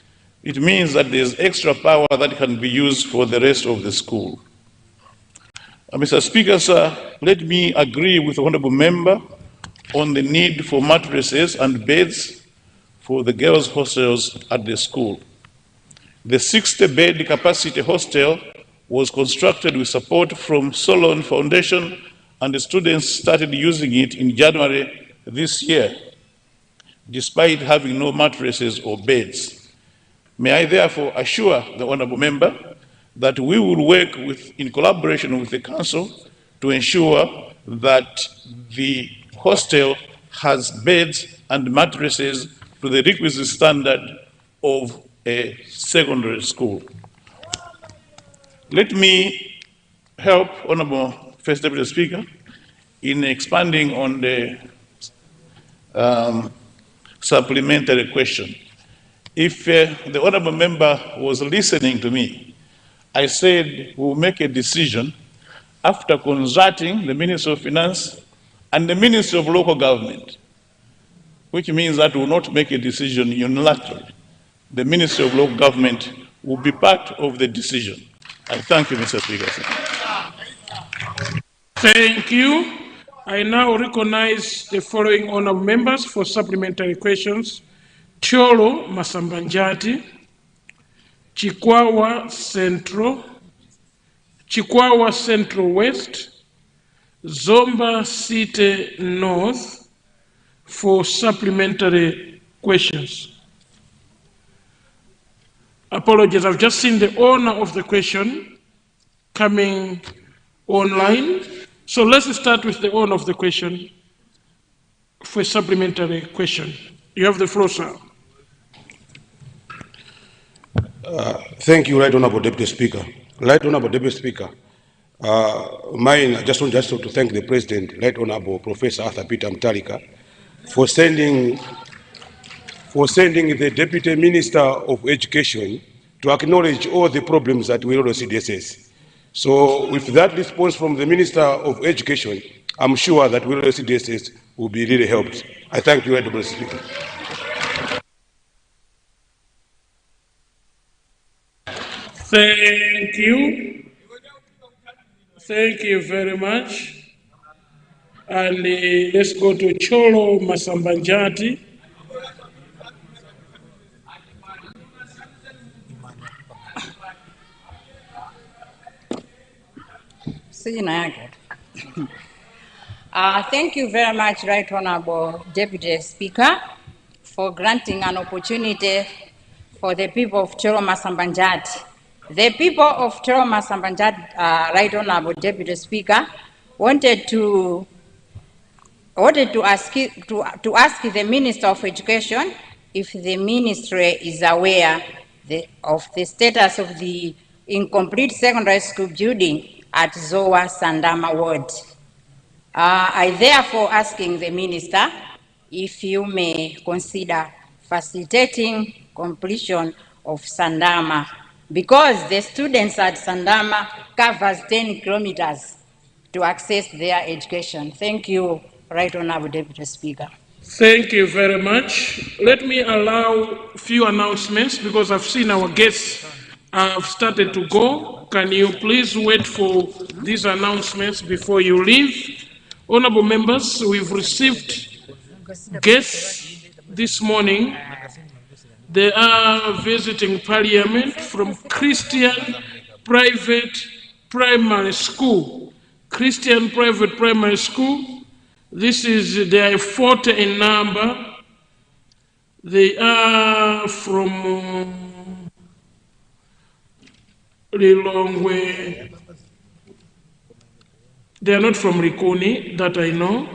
It means that there's extra power that can be used for the rest of the school. Mr. Speaker, sir, let me agree with the honorable member on the need for mattresses and beds for the girls' hostels at the school. The 60-bed capacity hostel was constructed with support from Solon Foundation, and the students started using it in January this year, despite having no mattresses or beds. May I therefore assure the honorable member that we will work in collaboration with the council to ensure that the hostel has beds and mattresses to the requisite standard of a secondary school. Let me help Honorable First Deputy Speaker in expanding on the supplementary question. If the honorable member was listening to me, I said we'll make a decision after consulting the Ministry of Finance and the Ministry of Local Government, which means that we will not make a decision unilaterally. The Ministry of Local Government will be part of the decision. I thank you, Mr. Speaker. Thank you. I now recognize the following honorable members for supplementary questions. Cholo Masambanjati, Chikwawa Central West, Zomba City North for supplementary questions. Apologies, I've just seen the owner of the question coming online. So let's start with the owner of the question for a supplementary question. You have the floor, sir. Thank you, Right Honorable Deputy Speaker. Right Honorable Deputy Speaker, I just want to thank the President, Right Honorable Professor Arthur Peter Mutharika, for sending the Deputy Minister of Education to acknowledge all the problems that we see CDSS. So with that response from the Minister of Education, I'm sure that we CDSS will be really helped. I thank you, Honorable Speaker. Thank you. Thank you very much. And let's go to Cholo Masambanjati. Thank you very much, Right Honorable Deputy Speaker, for granting an opportunity for the people of Cholo Masambanjati. The people of Cholo Masambanjati, Right Honorable Deputy Speaker, wanted to ask the Minister of Education if the ministry is aware of the status of the incomplete secondary school building at Zoa Sandama Ward. I therefore asking the Minister if you may consider facilitating completion of Sandama because the students at Sandama covers 10 kilometers to access their education. Thank you, Right Honorable Deputy Speaker. Thank you very much. Let me allow a few announcements because I've seen our guests have started to go. Can you please wait for these announcements before you leave? Honorable members, we've received guests this morning. They are visiting Parliament from Christian Private Primary School. Christian Private Primary School. They are 40 in number. They are from Lilongwe. They are not from Rikoni, that I know.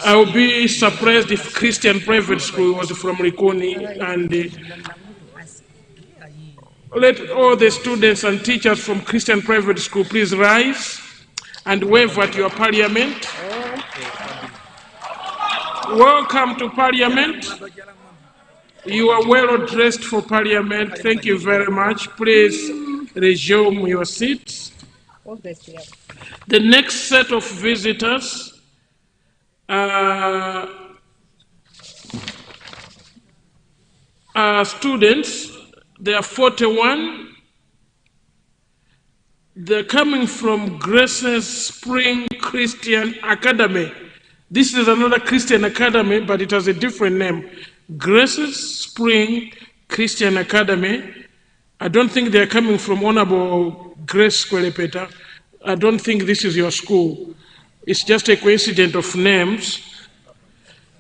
I would be surprised if Christian Private School was from Rikoni. And let all the students and teachers from Christian Private School please rise and wave at your Parliament. Welcome to Parliament. You are well dressed for Parliament. Thank you very much. Please resume your seats. The next set of visitors are students. They are 41. They're coming from Grace's Spring Christian Academy. This is another Christian academy, but it has a different name. Grace's Spring Christian Academy. I don't think they're coming from Honorable Grace Kwelepeta. I don't think this is your school. It's just a coincidence of names.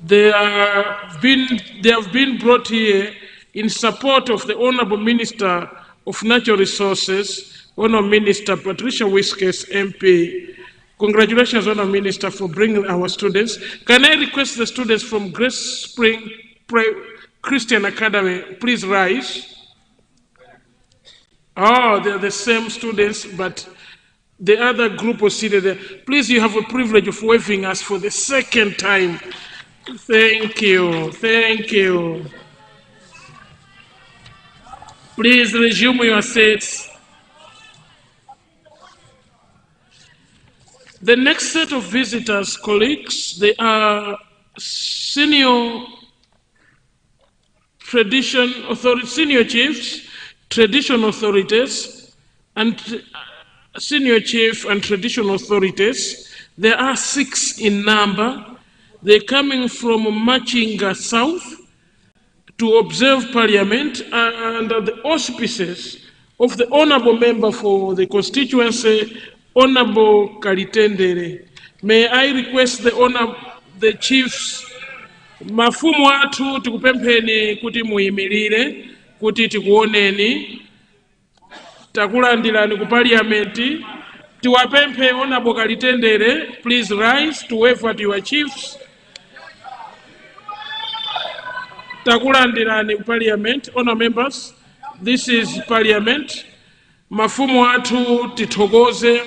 They have been brought here in support of the Honorable Minister of Natural Resources, Honorable Minister Patricia Whiskers, MP. Congratulations, Honorable Minister, for bringing our students. Can I request the students from Grace Spring Christian Academy, please rise. Oh, they're the same students, but the other group was seated there. Please, you have a privilege of waving us for the second time. Thank you. Thank you. Please resume your seats. The next set of visitors, colleagues, they are senior chiefs, traditional authorities, and senior chief and traditional authorities. There are 6 in number. They're coming from Machinga South to observe Parliament under the auspices of the Honorable Member for the constituency, Honorable Kalitendere. May I request the chiefs, mafumu atu tukupempeni kuti muyimirire, kuti tikuoneni, takulandirani ku Parliament, tiwapemphe Honorable Kalitendere, please rise to wave at your chiefs. Takulandirani ku Parliament, honor members, this is Parliament. Mafumu atu tithokoze.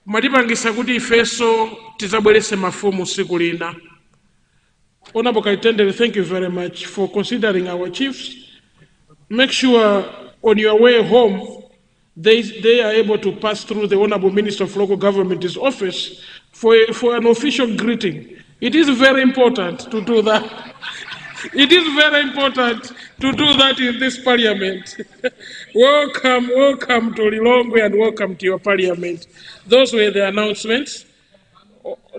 Matipangisa kuti ifeso tizabwerese mafumu siku lina. Honorable Kalitendere, thank you very much for considering our chiefs. Make sure on your way home, they are able to pass through the Honorable Minister of Local Government's office for an official greeting. It is very important to do that. It is very important to do that in this Parliament. Welcome to Lilongwe and welcome to your Parliament. Those were the announcements.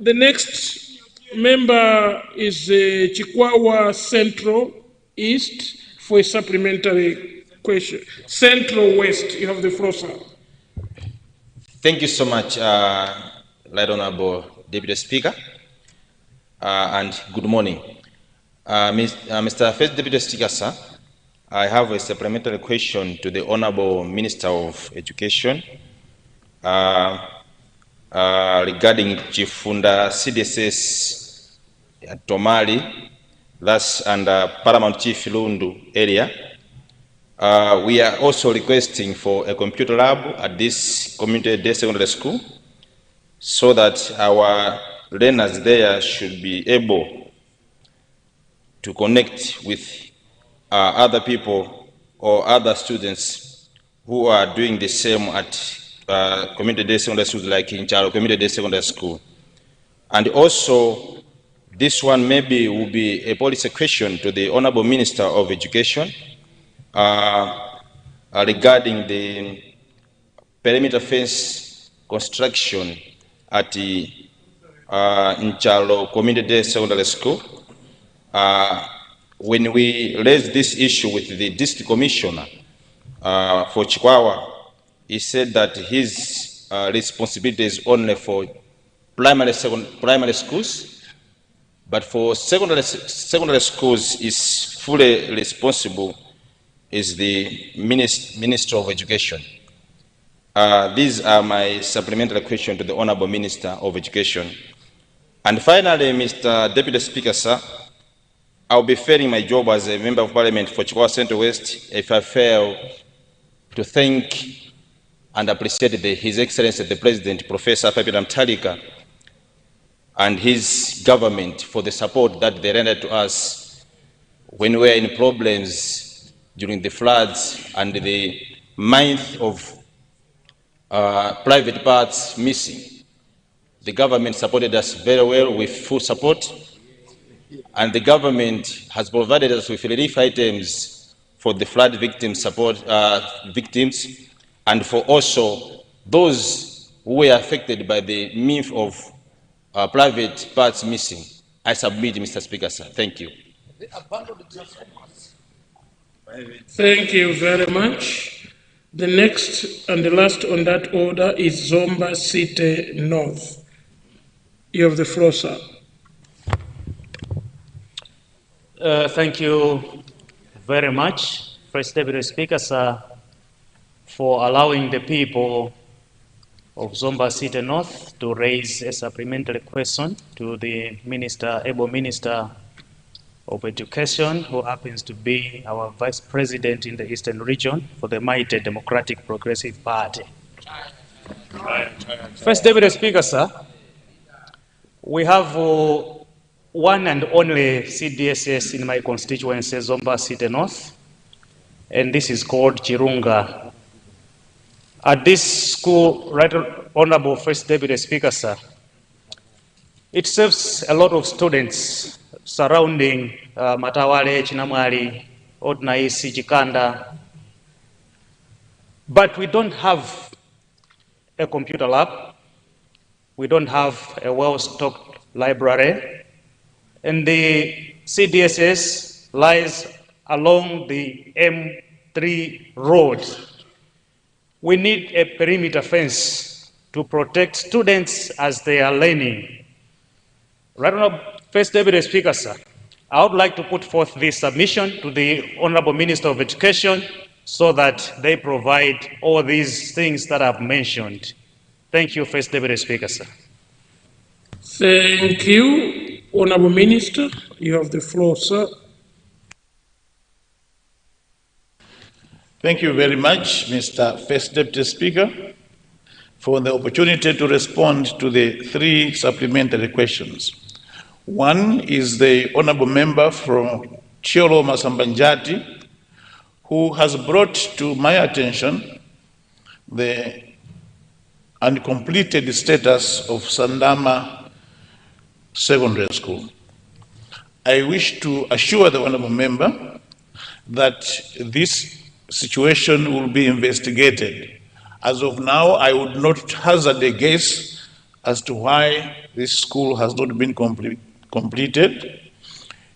The next member is Chikwawa Central East for a supplementary question. Central West, you have the floor, sir. Thank you so much, Right Honorable Deputy Speaker, and good morning. Mr. First Deputy Speaker, sir, I have a supplementary question to the Honorable Minister of Education regarding Chifunda CDSS at Tomali, that's under Paramount Chief Lundu area. We are also requesting for a computer lab at this community day secondary school so that our learners there should be able to connect with other people or other students who are doing the same at community day secondary schools like in Charo Community Day Secondary School. And also, this one maybe will be a policy question to the Honorable Minister of Education regarding the perimeter fence construction at the Nchalo Community Day Secondary School. When we raised this issue with the district commissioner for Chikwawa, he said that his responsibility is only for primary schools, but for secondary schools is fully responsible is the Minister of Education. These are my supplementary questions to the Honorable Minister of Education. And finally, Mr. Deputy Speaker, sir, I'll be failing my job as a Member of Parliament for Chikwawa Central West if I fail to thank and appreciate His Excellency the President, Professor Papira Mutharika, and his government for the support that they rendered to us when we were in problems during the floods and the month of private parts missing. The government supported us very well with full support, and the government has provided us with relief items for the flood victim support victims, and for also those who were affected by the myth of private parts missing. I submit, Mr. Speaker, sir. Thank you. Thank you very much. The next and the last on that order is Zomba City North. You have the floor, sir. Thank you very much, First Deputy Speaker, sir, for allowing the people of Zomba City North to raise a supplementary question to the Minister, able Minister of Education, who happens to be our Vice President in the Eastern Region for the Mighty Democratic Progressive Party. First Deputy Speaker, sir, we have one and only CDSS in my constituency, Zomba City North, and this is called Chirunga. At this school, Right Honorable First Deputy Speaker, sir, it serves a lot of students surrounding Matawale, Chinamwali, Odnaisi, Chikanda, but we don't have a computer lab, we don't have a well-stocked library, and the CDSS lies along the M3 road. We need a perimeter fence to protect students as they are learning. Right Honorable First Deputy Speaker, sir, I would like to put forth this submission to the Honorable Minister of Education so that they provide all these things that I've mentioned. Thank you, First Deputy Speaker, sir. Thank you, Honorable Minister. You have the floor, sir. Thank you very much, Mr. First Deputy Speaker, for the opportunity to respond to the three supplementary questions. One is the Honourable Member from Cholo Masambanjati, who has brought to my attention the uncompleted status of Sandama Secondary School. I wish to assure the Honourable Member that this situation will be investigated. As of now, I would not hazard a guess as to why this school has not been completed.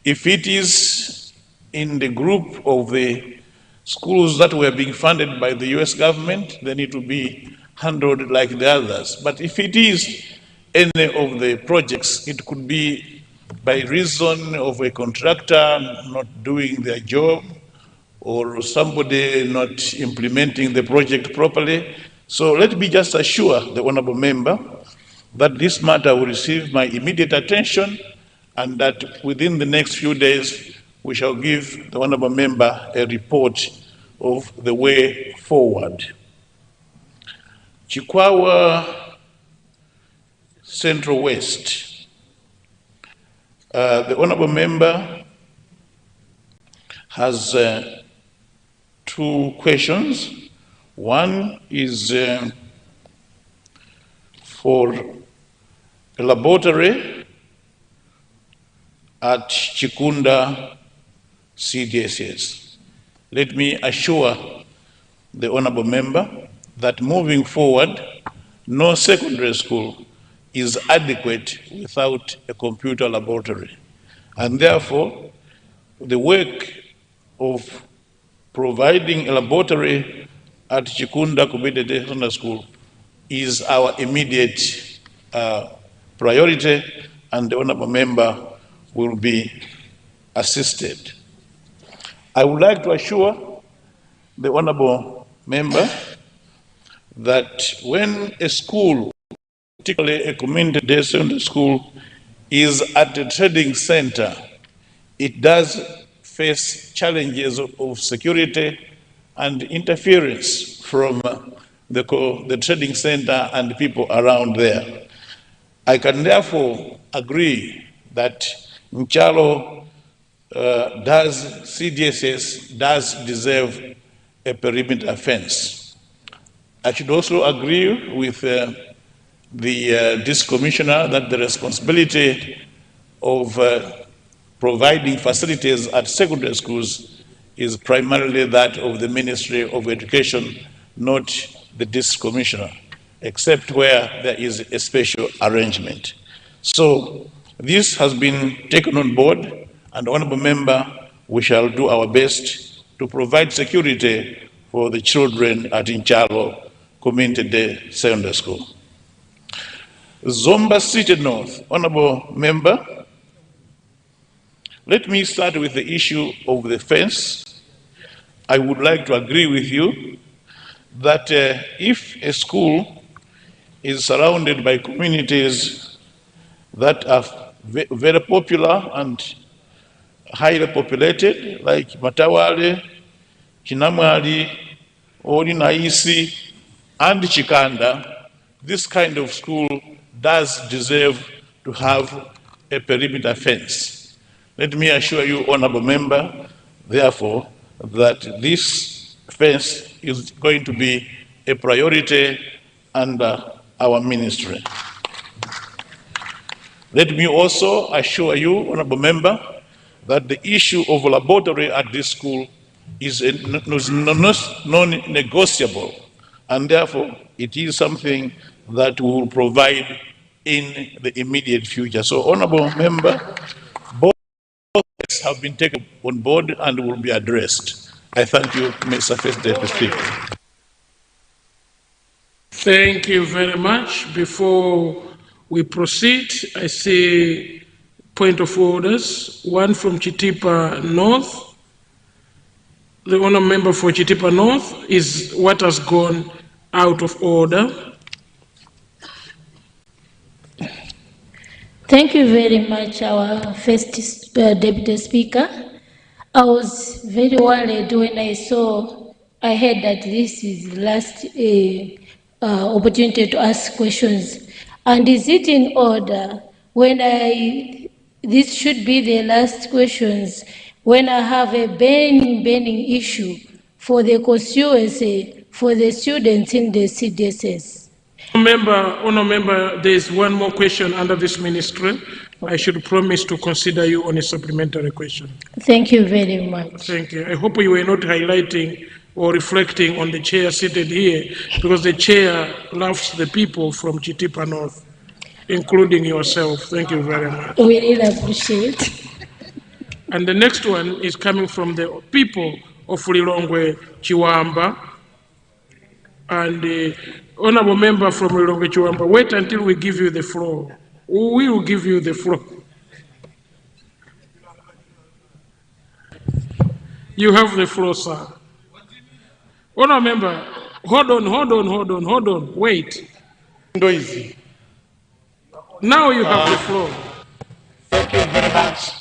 If it is in the group of the schools that were being funded by the US government, then it will be handled like the others. But if it is any of the projects, it could be by reason of a contractor not doing their job, or somebody not implementing the project properly. So let me just assure the Honourable Member that this matter will receive my immediate attention, and that within the next few days we shall give the Honourable Member a report of the way forward. Chikwawa Central West. The Honourable Member has two questions. One is for a laboratory at Chikunda CDSS. Let me assure the honorable member that moving forward, no secondary school is adequate without a computer laboratory. And therefore, the work of providing a laboratory at Chikunda Community Secondary School is our immediate priority, and the honorable member will be assisted. I would like to assure the honorable member that when a school, particularly a community secondary school, is at a trading center, it does face challenges of security and interference from the trading center and people around there. I can therefore agree that Nchalo CDSS does deserve a perimeter fence. I should also agree with this commissioner that the responsibility of providing facilities at secondary schools is primarily that of the Ministry of Education, not the district commissioner, except where there is a special arrangement. So this has been taken on board, and honorable member, we shall do our best to provide security for the children at Nchalo Community Day Secondary School. Zomba City North, honorable member, let me start with the issue of the fence. I would like to agree with you that if a school is surrounded by communities that are very popular and highly populated, like Matawale, Chinamwali, Orinaisi, and Chikanda, this kind of school does deserve to have a perimeter fence. Let me assure you, honorable member, therefore, that this fence is going to be a priority under our ministry. Let me also assure you, honorable member, that the issue of a laboratory at this school is non-negotiable, and therefore it is something that we will provide in the immediate future. So, honorable member, both have been taken on board and will be addressed. I thank you, Mr. First Deputy Speaker. Thank you very much. Before we proceed, I see point of orders. One from Chitipa North. The honourable member for Chitipa North is what has gone out of order. Thank you very much, our first Deputy Speaker. I was very worried when I heard that this is the last opportunity to ask questions. And is it in order when this should be the last questions when I have a burning issue for the constituency, for the students in the CDSS? Honourable member, there is one more question under this ministry. I should promise to consider you on a supplementary question. Thank you very much. Thank you. I hope you were not highlighting or reflecting on the chair seated here, because the chair loves the people from Chitipa North, including yourself. Thank you very much. We really appreciate. And the next one is coming from the people of Lilongwe Chiwamba. And the honorable member from Lilongwe Chiwamba, wait until we give you the floor. We will give you the floor. You have the floor, sir. Honorable member, hold on, wait. Noisy. Now you have the floor. Thank you very much,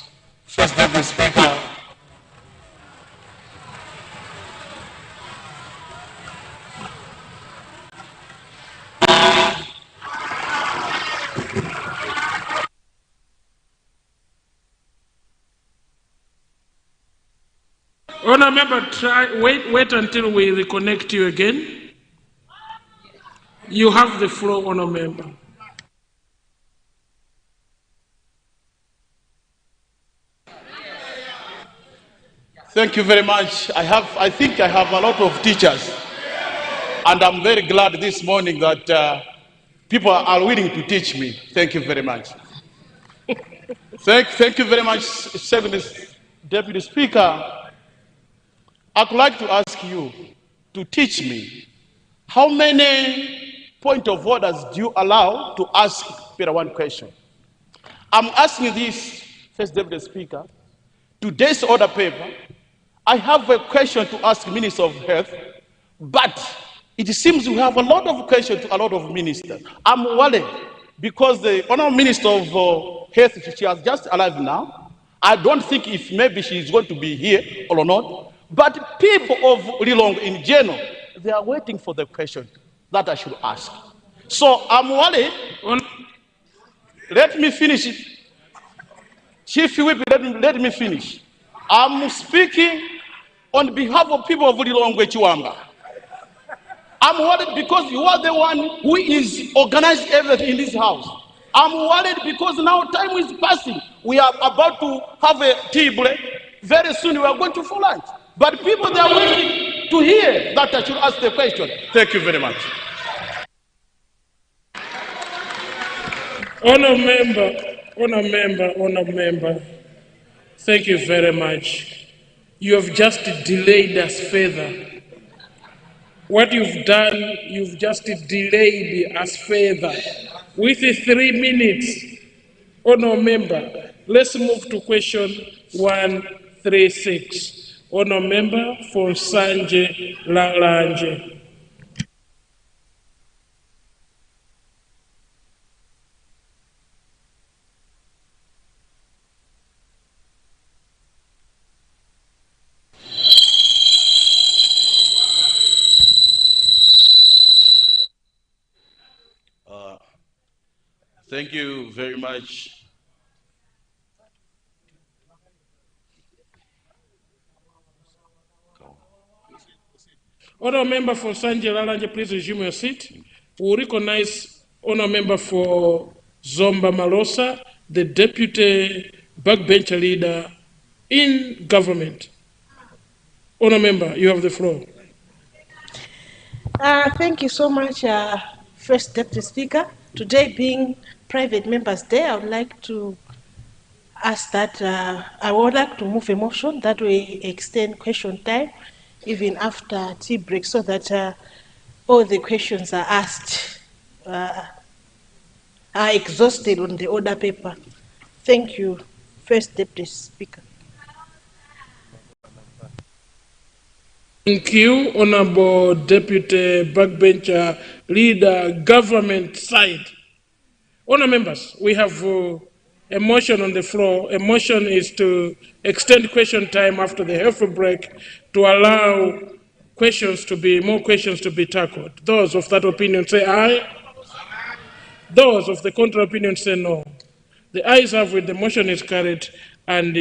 First Deputy Speaker. Honour Member, wait until we reconnect you again. You have the floor, Honour Member. Thank you very much. I think I have a lot of teachers, and I'm very glad this morning that people are willing to teach me. Thank you very much. Thank you very much, Deputy Speaker. I'd like to ask you to teach me how many point of orders do you allow to ask Peter one question? I'm asking this, First Deputy Speaker, today's order paper. I have a question to ask Minister of Health, but it seems we have a lot of questions to a lot of ministers. I'm worried because the Honourable Minister of Health, she has just arrived now. I don't think if maybe she is going to be here or not, but people of Lilongwe in general, they are waiting for the question that I should ask. So I'm worried. Let me finish it. Chief Whip, let me finish. I'm speaking on behalf of people of Lilongwe Chiwamba. I'm worried because you are the one who is organizing everything in this house. I'm worried because now time is passing. We are about to have a tea break. Very soon we are going to for lunch. But people, they are waiting to hear that I should ask the question. Thank you very much. Honour member, thank you very much. You have just delayed us further. What you've done, you've just delayed us further. With 3 minutes, Honour member, let's move to question 136. Honour member for Sanje Lalanje. Thank you very much. Honour member for Sanje Lalanje, please resume your seat. We'll recognize Honour member for Zomba Malosa, the deputy backbencher leader in government. Honour member, you have the floor. Thank you so much, First Deputy Speaker. Today being Private Members' Day, I would like to ask that I would like to move a motion that we extend question time even after tea break so that all the questions are asked are exhausted on the order paper. Thank you, First Deputy Speaker. Thank you, Honourable Deputy Backbencher Leader, Government side. Honour members, we have a motion on the floor. A motion is to extend question time after the health break to allow more questions to be tackled. Those of that opinion say aye. Those of the contrary opinion say no. The ayes have it, the motion is carried, and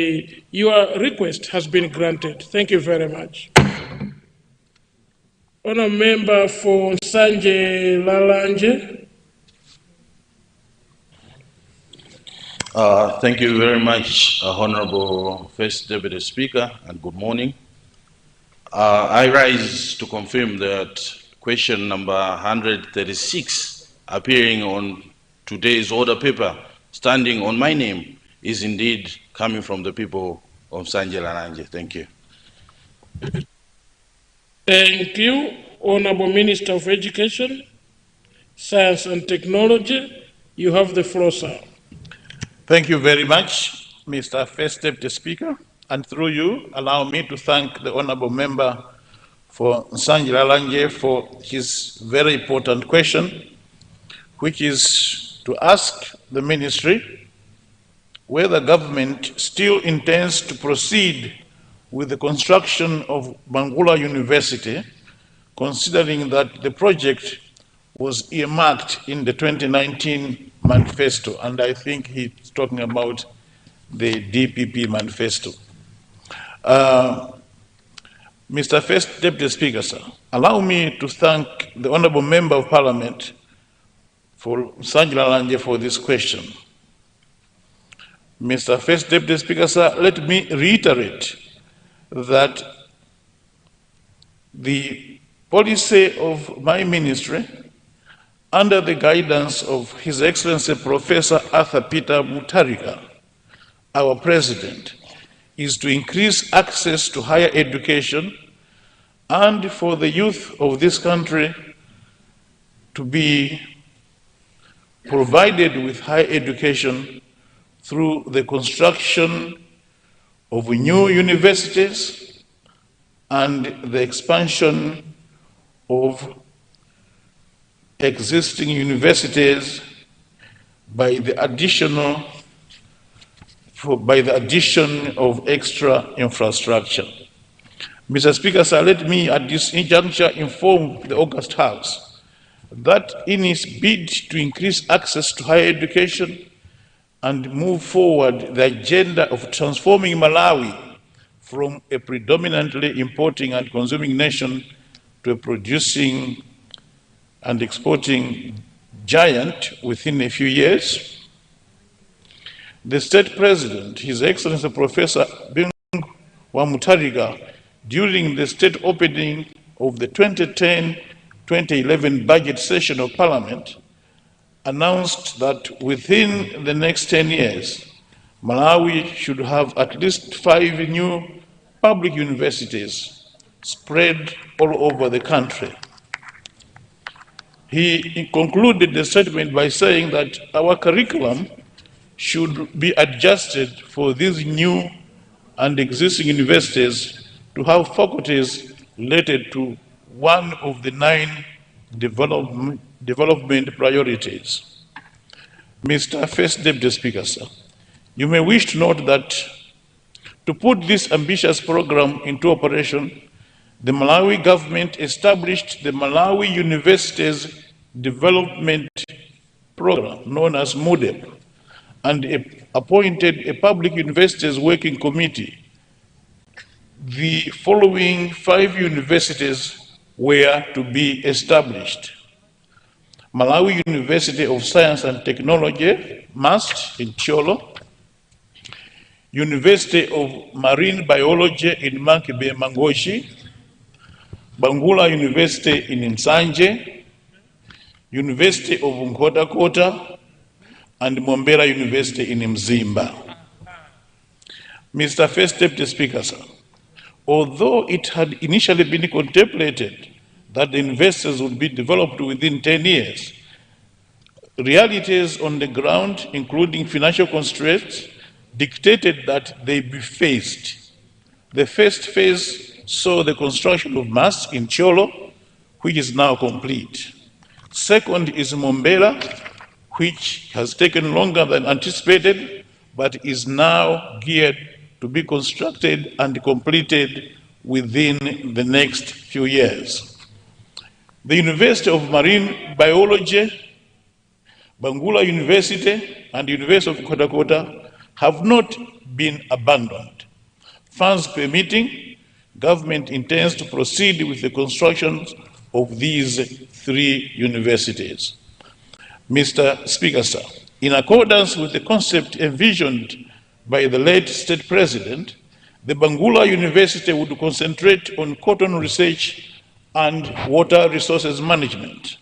your request has been granted. Thank you very much. Honour member for Sanje Lalanje. Thank you very much, Honorable First Deputy Speaker, and good morning. I rise to confirm that question number 136 appearing on today's order paper, standing on my name, is indeed coming from the people of Sanje Lalanje. Thank you. Thank you, Honorable Minister of Education, Science and Technology. You have the floor, sir. Thank you very much, Mr. First Deputy Speaker, and through you, allow me to thank the Honorable Member for Sanje Lalanje for his very important question, which is to ask the Ministry whether government still intends to proceed with the construction of Bangula University, considering that the project was earmarked in the 2019 manifesto, and I think he's talking about the DPP manifesto. Mr. First Deputy Speaker, sir, allow me to thank the Honorable Member of Parliament for Sanjila Lanje for this question. Mr. First Deputy Speaker, sir, let me reiterate that the policy of my ministry, under the guidance of His Excellency Professor Arthur Peter Mutharika, our President, is to increase access to higher education and for the youth of this country to be provided with higher education through the construction of new universities and the expansion of existing universities by the addition of extra infrastructure. Mr. Speaker, sir, let me at this juncture inform the August House that in its bid to increase access to higher education and move forward the agenda of transforming Malawi from a predominantly importing and consuming nation to a producing and exporting giant within a few years, the State President, His Excellency Professor Bingu wa Mutharika, during the state opening of the 2010-2011 budget session of Parliament, announced that within the next 10 years, Malawi should have at least 5 new public universities spread all over the country. He concluded the statement by saying that our curriculum should be adjusted for these new and existing universities to have faculties related to one of the 9 development priorities. Mr. First Deputy Speaker, sir, you may wish to note that to put this ambitious program into operation, the Malawi government established the Malawi Universities Development Program, known as MUDEP, and appointed a Public Universities Working Committee. The following 5 universities were to be established: Malawi University of Science and Technology, MUST, in Cholo; University of Marine Biology in Mankibe Mangoshi; Bangula University in Nsanje; University of Nkhotakota; and Mombera University in Mzimba. Mr. First Deputy Speaker, sir, although it had initially been contemplated that the universities would be developed within 10 years, realities on the ground, including financial constraints, dictated that they be phased. The first phase saw the construction of MUST in Cholo, which is now complete. Second is Mombela, which has taken longer than anticipated, but is now geared to be constructed and completed within the next few years. The University of Marine Biology, Bangula University, and University of Nkhotakota have not been abandoned. Funds permitting, government intends to proceed with the construction of these 3 universities. Mr. Speaker, sir, in accordance with the concept envisioned by the late State President, the Bangula University would concentrate on cotton research and water resources management.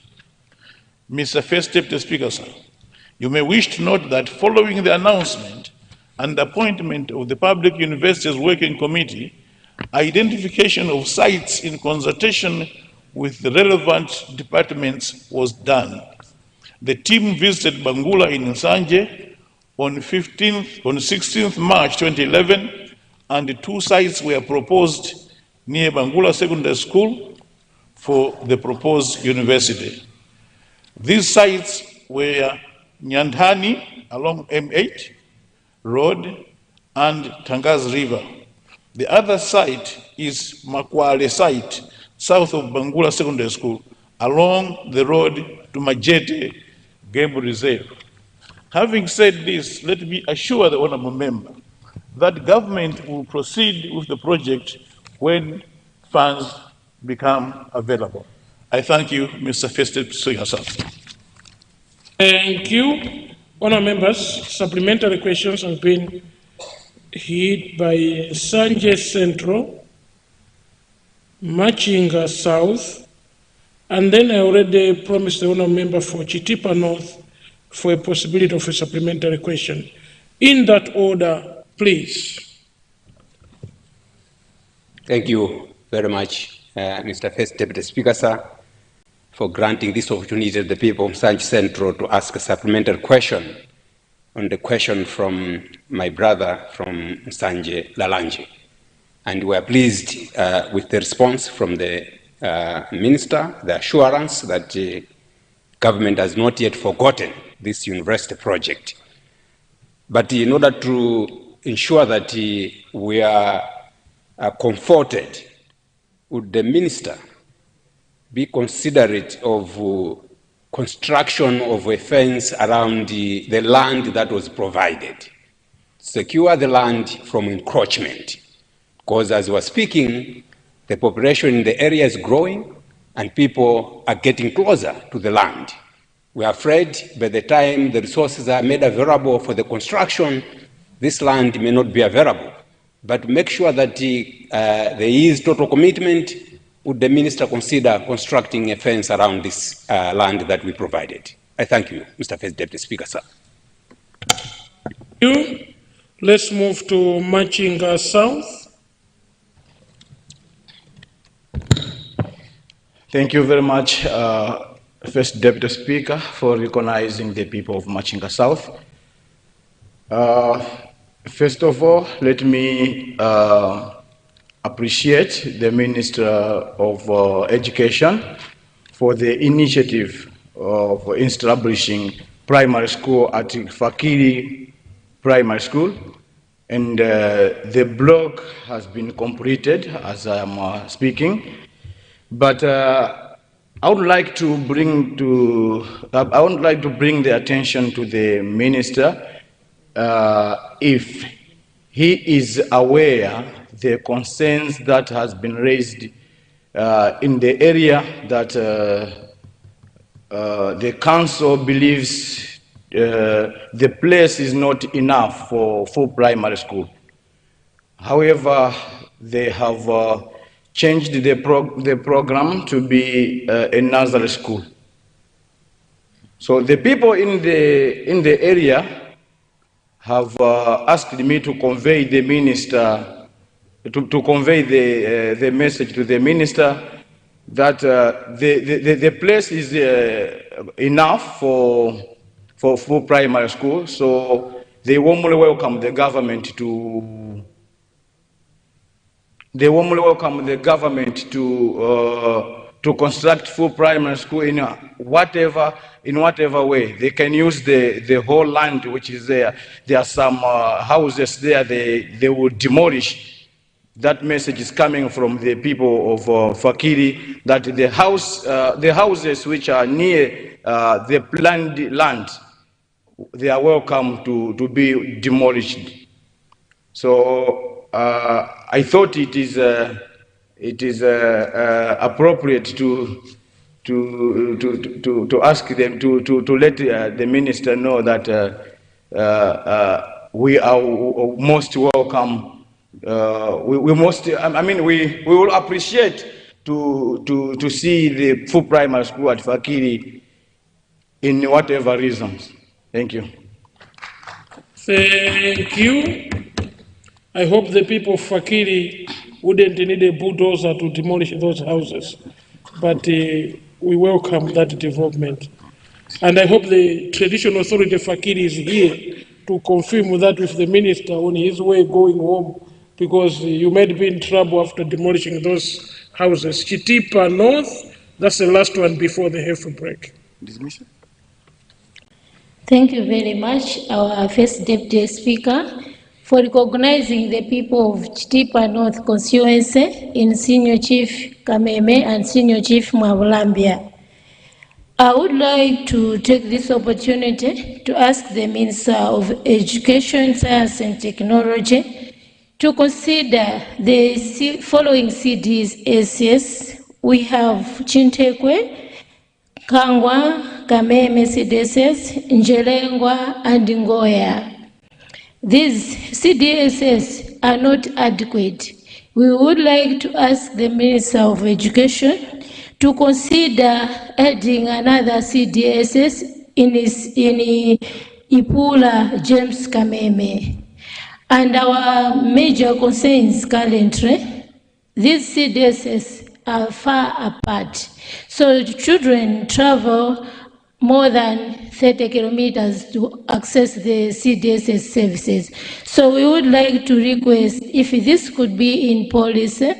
Mr. First Deputy Speaker, sir, you may wish to note that following the announcement and appointment of the Public Universities Working Committee, identification of sites in consultation with the relevant departments was done. The team visited Bangula in Nsanje on 16th March 2011, and 2 sites were proposed near Bangula Secondary School for the proposed university. These sites were Nyandhani along M8 Road and Tangaz River. The other site is Makwale site, south of Bangula Secondary School, along the road to Majete Game Reserve. Having said this, let me assure the honorable member that government will proceed with the project when funds become available. I thank you, Mr. First Deputy Speaker, sir. Thank you. Honourable members, supplementary questions have been hit by Sanje Central, Machinga South, and then I already promised the honourable member for Chitipa North for a possibility of a supplementary question. In that order, please. Thank you very much, Mr. First Deputy Speaker, sir, for granting this opportunity to the people of Sanje Central to ask a supplementary question on the question from my brother from Sanje Lalanje. And we are pleased with the response from the minister, the assurance that the government has not yet forgotten this university project. But in order to ensure that we are comforted, would the minister be considerate of construction of a fence around the land that was provided, secure the land from encroachment? Because as we're speaking, the population in the area is growing and people are getting closer to the land. We are afraid by the time the resources are made available for the construction, this land may not be available. But to make sure that there is total commitment, would the minister consider constructing a fence around this land that we provided? I thank you, Mr. First Deputy Speaker, sir. Thank you. Let's move to Machinga South. Thank you very much, First Deputy Speaker, for recognizing the people of Machinga South. First of all, let me appreciate the Minister of Education for the initiative of establishing primary school at Fakiri Primary School. And the block has been completed as I am speaking. But I would like to bring the attention to the minister if he is aware the concerns that has been raised in the area that the council believes the place is not enough for full primary school. However, they have changed the program to be a nursery school. So the people in the area have asked me to convey the minister, to convey the message to the minister that the place is enough for full primary school. So they warmly welcome the government to. They warmly welcome the government to construct full primary school in whatever way. They can use the whole land which is there. There are some houses there they will demolish. That message is coming from the people of Fakiri that the houses which are near the planned land, they are welcome to be demolished. So I thought it is appropriate to ask them to let the minister know that we are most welcome. We will appreciate to see the full primary school at Fakiri in whatever reasons. Thank you. Thank you. I hope the people of Fakiri wouldn't need a bulldozer to demolish those houses, but we welcome that development. And I hope the traditional authority of Fakiri is here to confirm that with the minister on his way going home, because you might be in trouble after demolishing those houses. Chitipa North, that's the last one before the half break. Dismission. Thank you very much, our First Deputy Speaker, for recognizing the people of Chitipa North constituency in Senior Chief Kameme and Senior Chief Mwabulambia. I would like to take this opportunity to ask the Minister of Education, Science and Technology To consider the following CDSs, we have Chintekwe, Kangwa, Kameme CDSs, Njelengwa, and Ngoya. These CDSs are not adequate. We would like to ask the Minister of Education to consider adding another CDSs in Ipula James Kameme. And our major concerns currently, these CDSs are far apart. So children travel more than 30 kilometers to access the CDSS services. So we would like to request if this could be in policy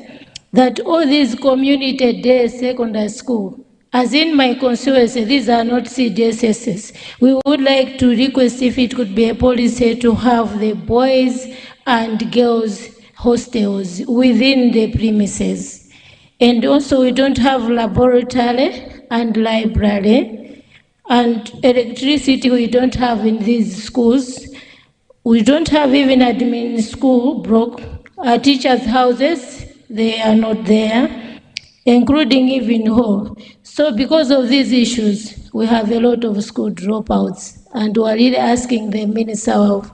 that all these community day secondary school, as in my constituency, these are not CDSS. We would like to request if it could be a policy to have the boys and girls hostels within the premises. And also we don't have laboratory and library, and electricity we don't have in these schools. We don't have even admin school broke. Our teachers' houses, they are not there, including even hall. So because of these issues, we have a lot of school dropouts, and we are really asking the Minister of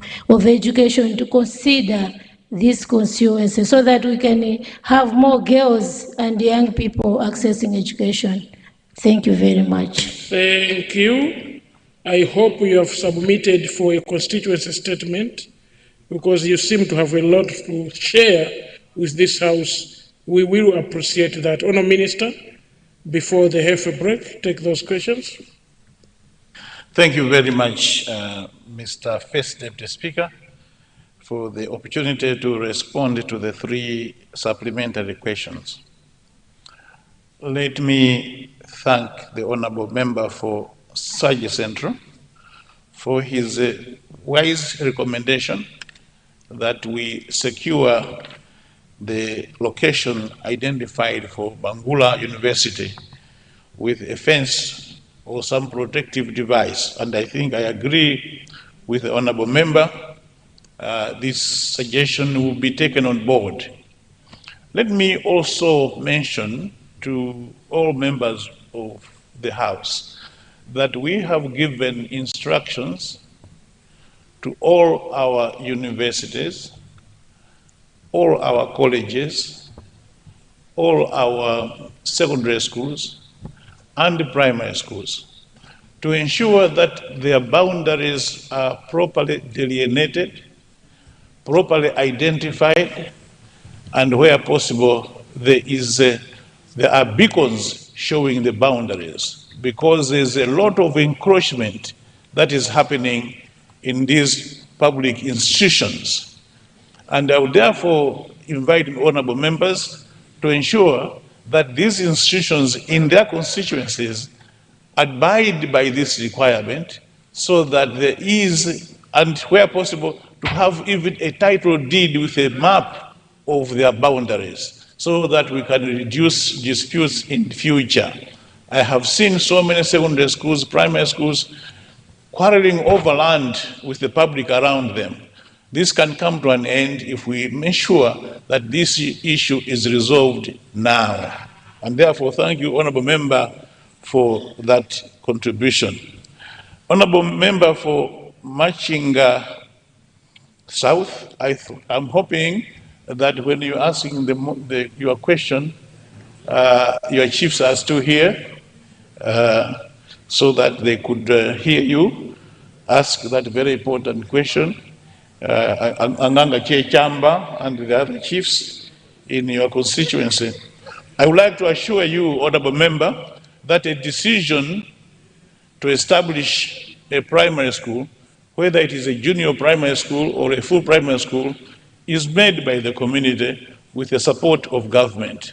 Education to consider this constituency so that we can have more girls and young people accessing education. Thank you very much. Thank you. I hope you have submitted for a constituency statement because you seem to have a lot to share with this House. We will appreciate that. Honourable Minister, before the half a break, take those questions. Thank you very much, Mr. First Deputy Speaker, for the opportunity to respond to the three supplementary questions. Let me thank the Honourable Member for Sagi Central for his wise recommendation that we secure the location identified for Bangula University with a fence or some protective device. And I think I agree with the Honourable Member. This suggestion will be taken on board. Let me also mention to all members of the House that we have given instructions to all our universities, all our colleges, all our secondary schools and primary schools to ensure that their boundaries are properly delineated, properly identified, and where possible there are beacons showing the boundaries, because there's a lot of encroachment that is happening in these public institutions. And I would therefore invite honourable members to ensure that these institutions in their constituencies abide by this requirement so that there is, and where possible, to have even a title deed with a map of their boundaries so that we can reduce disputes in future. I have seen so many secondary schools, primary schools, quarreling over land with the public around them. This can come to an end if we make sure that this issue is resolved now. And therefore, thank you, Honourable Member, for that contribution. Honourable Member for Machinga South, I'm hoping that when you're asking your question, your chiefs are still here so that they could hear you ask that very important question. Anganga Chamba and the other chiefs in your constituency. I would like to assure you, Honourable Member, that a decision to establish a primary school, whether it is a junior primary school or a full primary school, is made by the community with the support of government.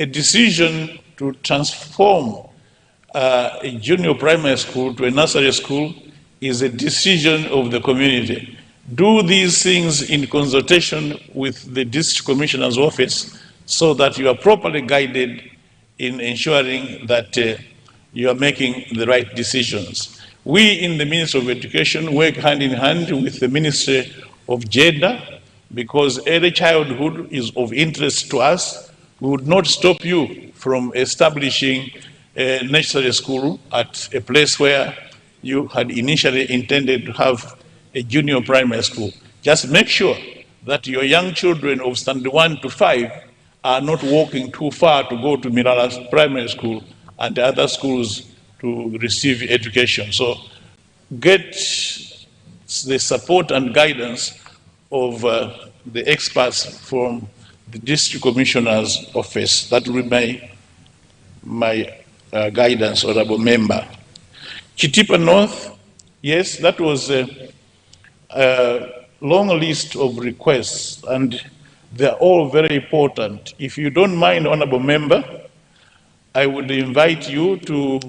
A decision to transform a junior primary school to a nursery school is a decision of the community. Do these things in consultation with the District Commissioner's office so that you are properly guided in ensuring that you are making the right decisions. We in the Ministry of Education work hand in hand with the Ministry of Gender because early childhood is of interest to us. We would not stop you from establishing a nursery school at a place where you had initially intended to have a junior primary school. Just make sure that your young children of standard 1 to 5 are not walking too far to go to Milala's primary school and other schools to receive education. So get the support and guidance of the experts from the district commissioner's office. That will be my guidance, honorable member. Chitipa North, yes, that was a long list of requests, and they're all very important. If you don't mind, honorable member, I would invite you to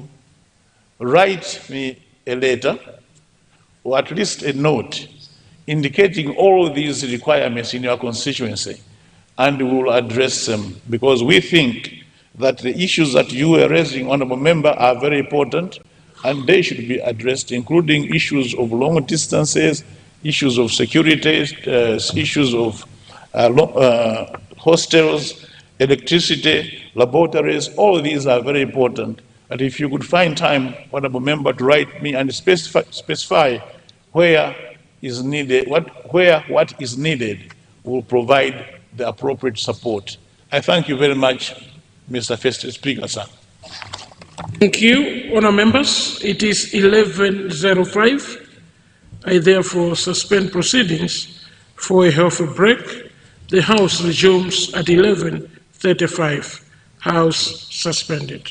write me a letter, or at least a note, indicating all these requirements in your constituency, and we will address them, because we think that the issues that you are raising, honorable member, are very important, and they should be addressed, including issues of long distances, issues of security, issues of hostels, electricity, laboratories. All of these are very important. And if you could find time, honorable member, to write me and specify where is needed, what is needed, will provide the appropriate support. I thank you very much, Mr. First Speaker, sir. Thank you, honour members. It is 11:05. I therefore suspend proceedings for a healthy break. The House resumes at 11:35. House suspended.